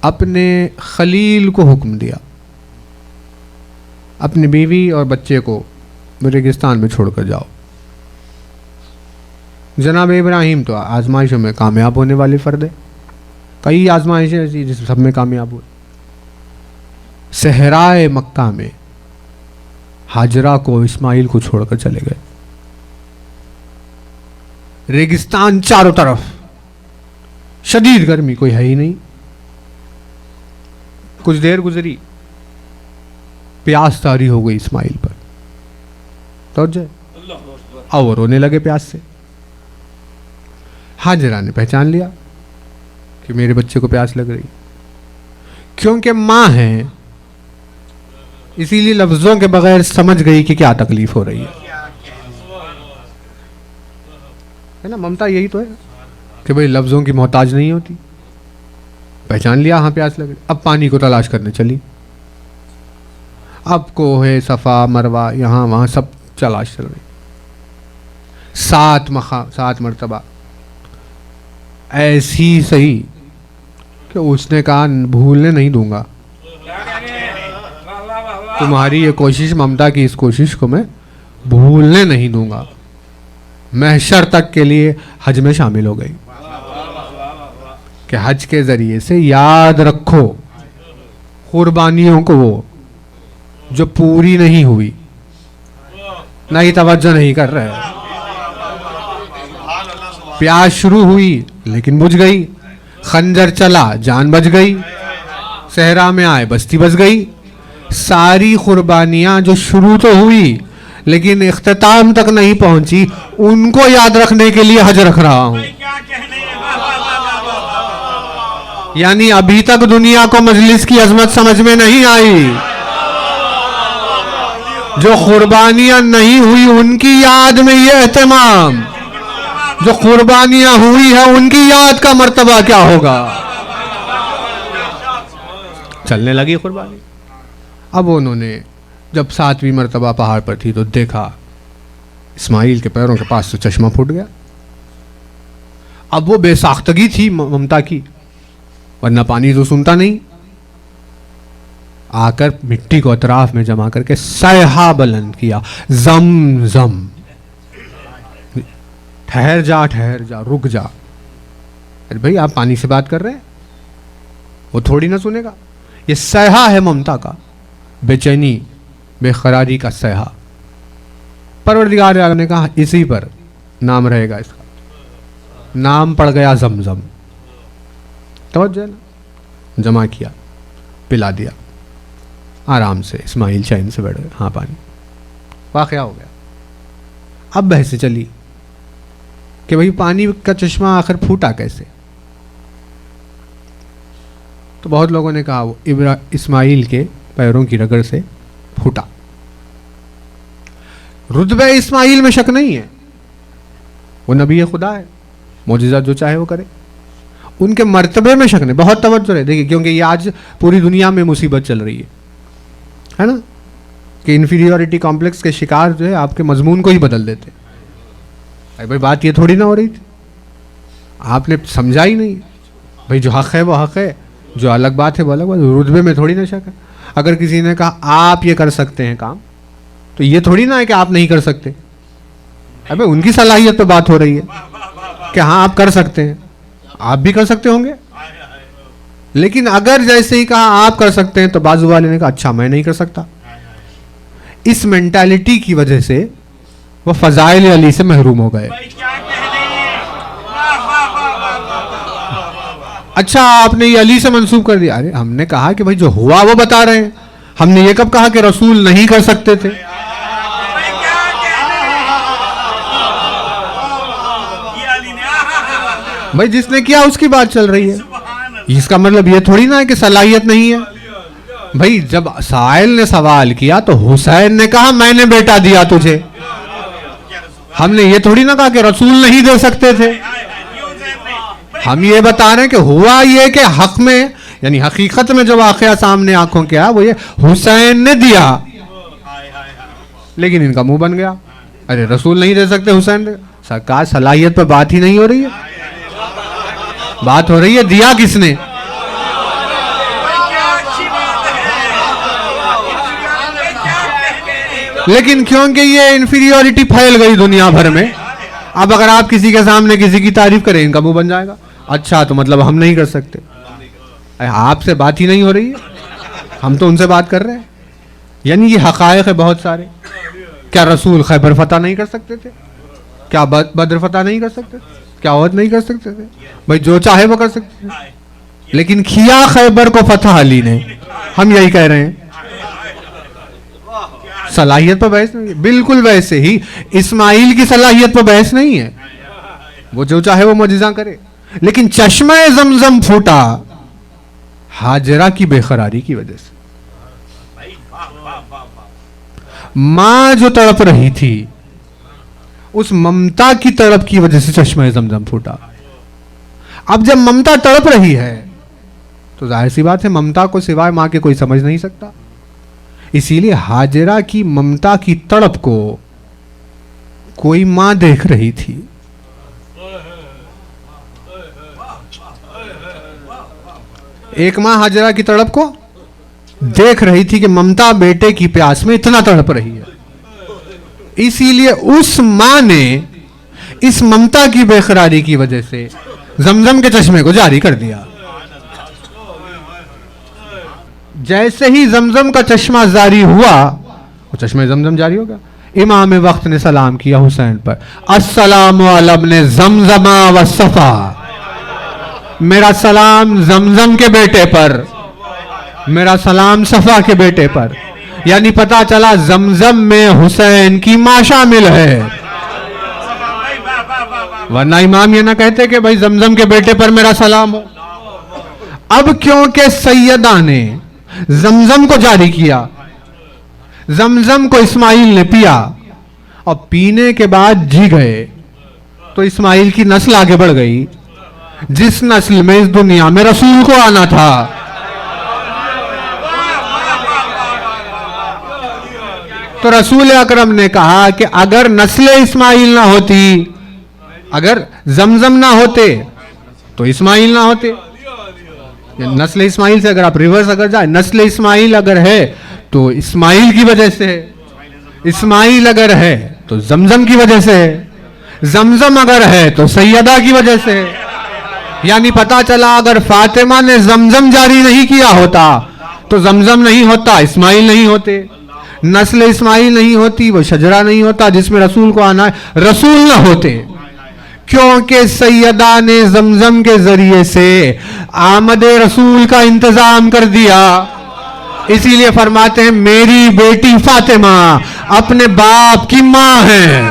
اپنے خلیل کو حکم دیا اپنی بیوی اور بچے کو ریگستان میں چھوڑ کر جاؤ. جناب ابراہیم تو آزمائشوں میں کامیاب ہونے والی فرد ہے. کئی آزمائشیں ایسی جس سب میں کامیاب ہوئے. صحرائے مکہ میں ہاجرہ کو اسماعیل کو چھوڑ کر چلے گئے. ریگستان چاروں طرف, شدید گرمی, کوئی ہے ہی نہیں. کچھ دیر گزری, پیاس طاری ہو گئی اسماعیل پر. توجہ, اور رونے لگے پیاس سے. ہاجرہ نے پہچان لیا کہ میرے بچے کو پیاس لگ رہی, کیونکہ ماں ہے اسی لیے لفظوں کے بغیر سمجھ گئی کہ کیا تکلیف ہو رہی ہے نا. ممتا یہی تو ہے کہ بھئی لفظوں کی محتاج نہیں ہوتی. پہچان لیا ہاں پیاس لگ رہی. اب پانی کو تلاش کرنے چلی. اب کوہ صفا مروہ یہاں وہاں سب تلاش چل رہی. 7 مرتبہ ایسی صحیح کہ اس نے کہا بھولنے نہیں دوں گا تمہاری یہ کوشش, ممتا کی اس کوشش کو میں بھولنے نہیں دوں گا. محشر تک کے لیے حج میں شامل ہو گئی کہ حج کے ذریعے سے یاد رکھو قربانیوں کو, وہ جو پوری نہیں ہوئی, نہیں توجہ نہیں کر رہے. پیاس شروع ہوئی لیکن بجھ گئی. خنجر چلا جان بچ گئی. صحرا میں آئے بستی بچ گئی. ساری قربانیاں جو شروع تو ہوئی لیکن اختتام تک نہیں پہنچی, ان کو یاد رکھنے کے لیے حج رکھ رہا ہوں. یعنی ابھی تک دنیا کو مجلس کی عظمت سمجھ میں نہیں آئی. جو قربانیاں نہیں ہوئی ان کی یاد میں یہ اہتمام, جو قربانیاں ہوئی ہیں ان کی یاد کا مرتبہ کیا ہوگا. چلنے لگی قربانی. اب انہوں نے جب 7ویں مرتبہ پہاڑ پر تھی تو دیکھا اسماعیل کے پیروں کے پاس سے چشمہ پھوٹ گیا. اب وہ بے ساختگی تھی ممتا کی, ورنہ پانی تو سنتا نہیں. آ کر مٹی کو اطراف میں جمع کر کے صیحہ بلند کیا, زم زم. ٹھہر جا رک جا. ارے بھائی آپ پانی سے بات کر رہے ہیں, وہ تھوڑی نہ سنے گا. یہ صیحہ ہے ممتا کا, بے چینی بے قراری کا صیحہ. پروردگار عالم نے کہا اسی پر نام رہے گا. اس کا نام پڑ گیا زمزم. توجہ نا, جمع کیا, پلا دیا. آرام سے اسماعیل چین سے بیٹھ گئے. ہاں پانی. واقعہ ہو گیا. اب بحث چلی کہ بھئی پانی کا چشمہ آخر پھوٹا کیسے. تو بہت لوگوں نے کہا وہ اسماعیل کے پیروں کی رگڑ سے پھوٹا. رتبہ اسماعیل میں شک نہیں ہے, وہ نبی خدا ہے, معجزہ جو چاہے وہ کرے. ان کے مرتبے میں شک نہیں. بہت توجہ رہے دیکھیے, کیونکہ یہ آج پوری دنیا میں مصیبت چل رہی ہے نا, کہ انفیریورٹی کمپلیکس کے شکار جو ہے آپ کے مضمون کو ہی بدل دیتے. بھائی بات یہ تھوڑی نہ ہو رہی تھی, آپ نے سمجھا ہی نہیں. بھائی جو حق ہے وہ حق ہے, جو الگ بات ہے وہ الگ بات. رتبے میں تھوڑی نہ شک ہے. اگر کسی نے کہا آپ یہ کر سکتے ہیں کام, تو یہ تھوڑی نہ ہے کہ آپ نہیں کر سکتے. ابے ان کی صلاحیت پہ بات ہو رہی ہے کہ ہاں آپ کر سکتے ہیں, آپ بھی کر سکتے ہوں گے. لیکن اگر جیسے ہی کہا آپ کر سکتے ہیں تو بازو والے نے کہا اچھا میں نہیں کر سکتا. اس مینٹالٹی کی وجہ سے وہ فضائل علی سے محروم ہو گئے. اچھا آپ نے یہ علی سے منسوب کر دیا. ارے ہم نے کہا کہ بھائی جو ہوا وہ بتا رہے ہیں. ہم نے یہ کب کہا کہ رسول نہیں کر سکتے تھے. بھائی جس نے کیا اس کی بات چل رہی ہے. اس کا مطلب یہ تھوڑی نہ ہے کہ صلاحیت نہیں ہے. بھائی جب سائل نے سوال کیا تو حسین نے کہا میں نے بیٹا دیا تجھے. ہم نے یہ تھوڑی نہ کہا کہ رسول نہیں دے سکتے تھے. ہم یہ بتا رہے ہیں کہ ہوا یہ کہ حق میں یعنی حقیقت میں جو واقعہ سامنے آنکھوں کے آیا وہ یہ حسین نے دیا. لیکن ان کا منہ بن گیا، ارے رسول نہیں دے سکتے حسین؟ سرکار صلاحیت پہ بات ہی نہیں ہو رہی ہے، بات ہو رہی ہے دیا کس نے؟ لیکن کیونکہ یہ انفیریورٹی پھیل گئی دنیا بھر میں، اب اگر آپ کسی کے سامنے کسی کی تعریف کریں ان کا منہ بن جائے گا، اچھا تو مطلب ہم نہیں کر سکتے، آپ سے بات ہی نہیں ہو رہی ہے، ہم تو ان سے بات کر رہے ہیں۔ یعنی یہ حقائق ہے بہت سارے۔ کیا رسول خیبر فتح نہیں کر سکتے تھے؟ کیا بدر فتح نہیں کر سکتے تھے؟ کیا عہد نہیں کر سکتے تھے؟ بھائی جو چاہے وہ کر سکتے تھے، لیکن کیا خیبر کو فتح علی نے۔ ہم یہی کہہ رہے ہیں، صلاحیت پر بحث نہیں ہے، بالکل ویسے ہی اسماعیل کی صلاحیت پر بحث نہیں ہے، وہ جو چاہے وہ معجزہ کرے، لیکن چشمہ زمزم پھوٹا ہاجرہ کی بے قراری کی وجہ سے۔ ماں جو تڑپ رہی تھی اس ممتا کی تڑپ کی وجہ سے چشمہ زمزم پھوٹا۔ اب جب ممتا تڑپ رہی ہے تو ظاہر سی بات ہے ممتا کو سوائے ماں کے کوئی سمجھ نہیں سکتا، اسی لیے ہاجرہ کی ممتا کی تڑپ کو کوئی ماں دیکھ رہی تھی۔ ایک ماں ہاجرہ کی تڑپ کو دیکھ رہی تھی کہ ممتا بیٹے کی پیاس میں اتنا تڑپ رہی ہے، اسی لیے اس ماں نے اس ممتا کی بے قراری کی وجہ سے زمزم کے چشمے کو جاری کر دیا۔ جیسے ہی زمزم کا چشمہ جاری ہوا وہ چشمہ زمزم جاری ہو گیا۔ امام وقت نے سلام کیا حسین پر، السلام علی ابن زمزم والصفا، میرا سلام زمزم کے بیٹے پر، میرا سلام صفا کے بیٹے پر۔ یعنی پتا چلا زمزم میں حسین کی ماں شامل ہے، ورنہ امام یہ نہ کہتے کہ بھائی زمزم کے بیٹے پر میرا سلام ہو۔ اب کیونکہ سیدہ نے زمزم کو جاری کیا، زمزم کو اسماعیل نے پیا اور پینے کے بعد جی گئے، تو اسماعیل کی نسل آگے بڑھ گئی، جس نسل میں اس دنیا میں رسول کو آنا تھا۔ تو رسول اکرم نے کہا کہ اگر نسل اسماعیل نہ ہوتی، اگر زمزم نہ ہوتے تو اسماعیل نہ ہوتے۔ نسل اسماعیل سے اگر آپ ریورس اگر جائیں، نسل اسماعیل اگر ہے تو اسماعیل کی وجہ سے ہے، اسماعیل اگر ہے تو زمزم کی وجہ سے ہے، زمزم اگر ہے تو سیدہ کی وجہ سے ہے۔ یعنی پتا چلا اگر فاطمہ نے زمزم جاری نہیں کیا ہوتا تو زمزم نہیں ہوتا، اسماعیل نہیں ہوتے، نسل اسماعیل نہیں ہوتی، وہ شجرہ نہیں ہوتا جس میں رسول کو آنا ہے، رسول نہ ہوتے۔ کیونکہ سیدہ نے زمزم کے ذریعے سے آمد رسول کا انتظام کر دیا، اسی لیے فرماتے ہیں میری بیٹی فاطمہ اپنے باپ کی ماں ہے۔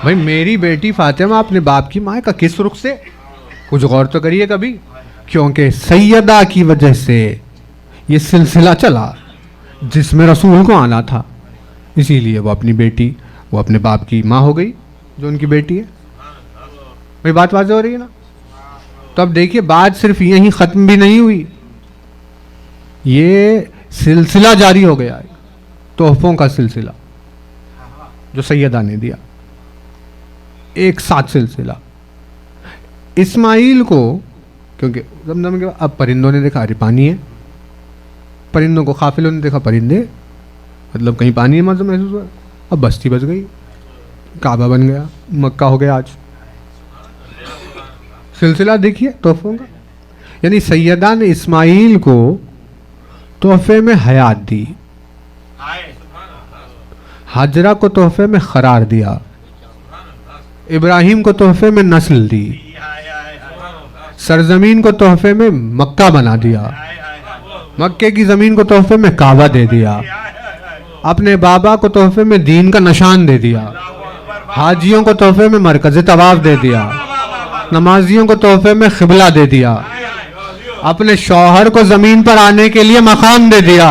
بھائی میری بیٹی فاطمہ اپنے باپ کی ماں ہے، کا کس رخ سے؟ کچھ غور تو کریے کبھی، کیونکہ سیدہ کی وجہ سے یہ سلسلہ چلا جس میں رسول کو آنا تھا، اسی لیے وہ اپنی بیٹی، وہ اپنے باپ کی ماں ہو گئی جو ان کی بیٹی ہے۔ بھائی بات واضح ہو رہی ہے نا؟ تو اب دیکھیے بات صرف یہیں ختم بھی نہیں ہوئی، یہ سلسلہ جاری ہو گیا ہے، تحفوں کا سلسلہ جو سیدہ نے دیا، ایک ساتھ سلسلہ۔ اسماعیل کو کیونکہ زمزم کے اب پرندوں نے دیکھا ارے پانی ہے، پرندوں کو قافلوں نے دیکھا پرندے، مطلب کہیں پانی ہے، مطلب محسوس ہوا، اب بستی بچ گئی، کعبہ بن گیا، مکہ ہو گیا آج۔ سلسلہ دیکھیے تحفوں کا، یعنی سیدہ نے اسماعیل کو تحفے میں حیات دی، ہاجرہ کو تحفے میں قرار دیا، ابراہیم کو تحفے میں نسل دی، سرزمین کو تحفے میں مکہ بنا دیا، مکے کی زمین کو تحفے میں کعبہ دے دیا، اپنے بابا کو تحفے میں دین کا نشان دے دیا، حاجیوں کو تحفے میں مرکز طواف دے دیا، نمازیوں کو تحفے میں قبلہ دے دیا، اپنے شوہر کو زمین پر آنے کے لیے مقام دے دیا۔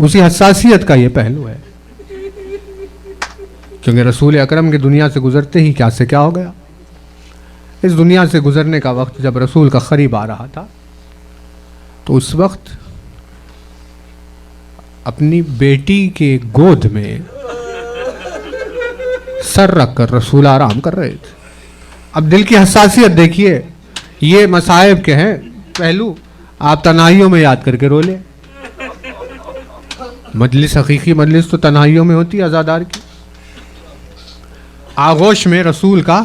اسی حساسیت کا یہ پہلو ہے، کیونکہ رسول اکرم کی دنیا سے گزرتے ہی کیا سے کیا ہو گیا۔ اس دنیا سے گزرنے کا وقت جب رسول کا قریب آ رہا تھا تو اس وقت اپنی بیٹی کے گود میں سر رکھ کر رسول آرام کر رہے تھے۔ اب دل کی حساسیت دیکھیے، یہ مصائب کے ہیں پہلو، آپ تنہائیوں میں یاد کر کے رو لیں۔ مجلس، حقیقی مجلس تو تنہائیوں میں ہوتی ہے عزادار کی۔ آغوش میں رسول کا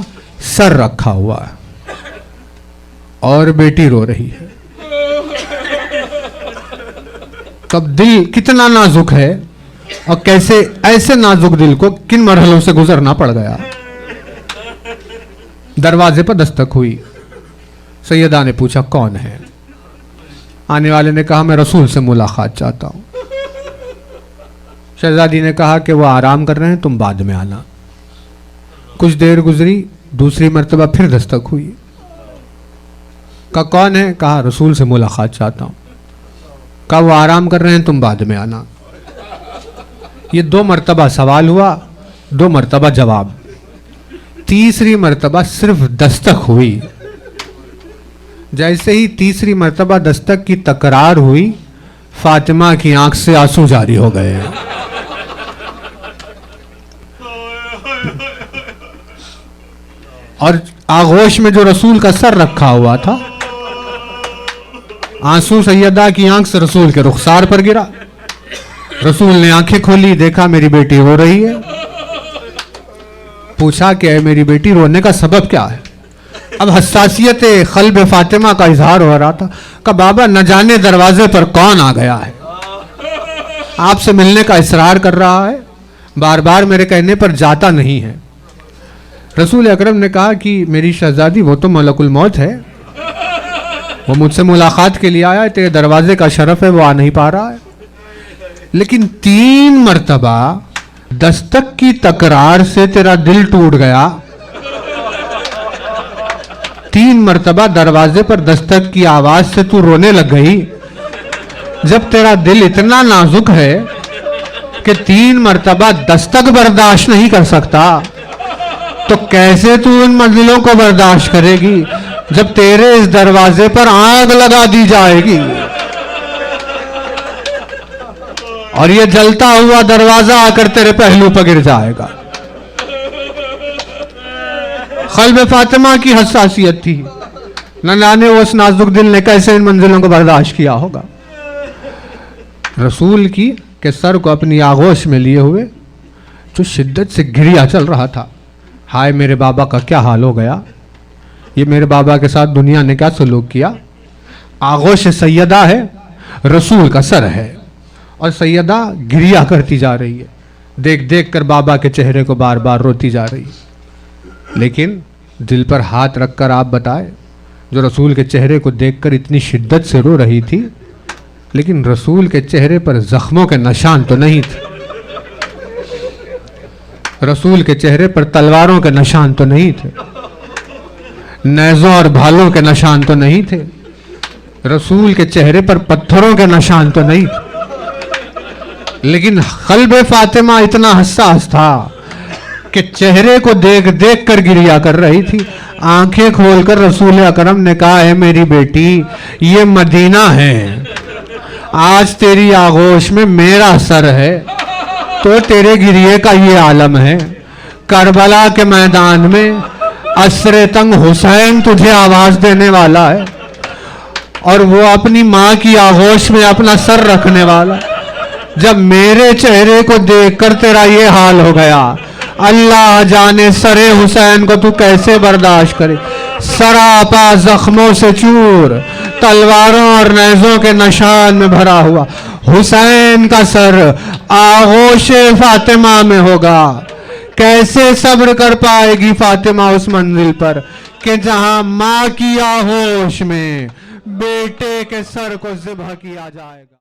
سر رکھا ہوا ہے اور بیٹی رو رہی ہے، تب دل کتنا نازک ہے اور کیسے ایسے نازک دل کو کن مرحلوں سے گزرنا پڑ گیا۔ دروازے پر دستک ہوئی، سیدہ نے پوچھا کون ہے؟ آنے والے نے کہا میں رسول سے ملاقات چاہتا ہوں۔ شہزادی نے کہا کہ وہ آرام کر رہے ہیں، تم بعد میں آنا۔ کچھ دیر گزری، دوسری مرتبہ پھر دستک ہوئی، کہا کون ہے؟ کہا رسول سے ملاقات چاہتا ہوں۔ کہا وہ آرام کر رہے ہیں، تم بعد میں آنا۔ یہ 2 مرتبہ سوال ہوا، 2 مرتبہ جواب، تیسری مرتبہ صرف دستک ہوئی۔ جیسے ہی تیسری مرتبہ دستک کی تکرار ہوئی، فاطمہ کی آنکھ سے آنسو جاری ہو گئے۔ اور آغوش میں جو رسول کا سر رکھا ہوا تھا، آنسو سیدہ کی آنکھ سے رسول کے رخسار پر گرا۔ رسول نے آنکھیں کھولی، دیکھا میری بیٹی رو رہی ہے۔ پوچھا کہ اے میری بیٹی، رونے کا سبب کیا ہے؟ اب حساسیت قلب فاطمہ کا اظہار ہو رہا تھا کہ بابا نہ جانے دروازے پر کون آ گیا ہے، آپ سے ملنے کا اصرار کر رہا ہے، بار بار میرے کہنے پر جاتا نہیں ہے۔ رسول اکرم نے کہا کہ میری شہزادی وہ تو ملک الموت ہے، وہ مجھ سے ملاقات کے لیے آیا ہے، تیرے دروازے کا شرف ہے، وہ آ نہیں پا رہا ہے۔ لیکن 3 مرتبہ دستک کی تکرار سے تیرا دل ٹوٹ گیا، 3 مرتبہ دروازے پر دستک کی آواز سے تو رونے لگ گئی۔ جب تیرا دل اتنا نازک ہے کہ 3 مرتبہ دستک برداشت نہیں کر سکتا، تو کیسے تو ان منزلوں کو برداشت کرے گی جب تیرے اس دروازے پر آگ لگا دی جائے گی اور یہ جلتا ہوا دروازہ آ کر تیرے پہلو پر گر جائے گا۔ قلب فاطمہ کی حساسیت تھی، نہ جانے وہ اس نازک دل نے کیسے ان منزلوں کو برداشت کیا ہوگا۔ رسول کی کے سر کو اپنی آغوش میں لیے ہوئے جو شدت سے گریا چل رہا تھا، ہائے میرے بابا کا کیا حال ہو گیا، یہ میرے بابا کے ساتھ دنیا نے کیا سلوک کیا۔ آغوش سیدہ ہے، رسول کا سر ہے، اور سیدہ گریا کرتی جا رہی ہے، دیکھ دیکھ کر بابا کے چہرے کو بار بار روتی جا رہی ہے۔ لیکن دل پر ہاتھ رکھ کر آپ بتائے، جو رسول کے چہرے کو دیکھ کر اتنی شدت سے رو رہی تھی، لیکن رسول کے چہرے پر زخموں کے نشان تو نہیں تھے، رسول کے چہرے پر تلواروں کے نشان تو نہیں تھے، نیزوں اور بھالوں کے نشان تو نہیں تھے، رسول کے چہرے پر پتھروں کے نشان تو نہیں تھے، لیکن قلب فاطمہ اتنا حساس تھا کہ چہرے کو دیکھ دیکھ کر گریا کر رہی تھی۔ آنکھیں کھول کر رسول اکرم نے کہا اے میری بیٹی، یہ مدینہ ہے، آج تیری آغوش میں میرا سر ہے تو تیرے گریے کا یہ عالم ہے۔ کربلا کے میدان میں اسر تنگ حسین تجھے آواز دینے والا ہے، اور وہ اپنی ماں کی آغوش میں اپنا سر رکھنے والا۔ جب میرے چہرے کو دیکھ کر تیرا یہ حال ہو گیا، اللہ جانے سر حسین کو تو کیسے برداشت کرے، سراپا زخموں سے چور، تلواروں اور نیزوں کے نشان میں بھرا ہوا حسین کا سر آغوش فاطمہ میں ہوگا۔ کیسے صبر کر پائے گی فاطمہ اس منزل پر کہ جہاں ماں کی آغوش میں بیٹے کے سر کو ذبح کیا جائے گا۔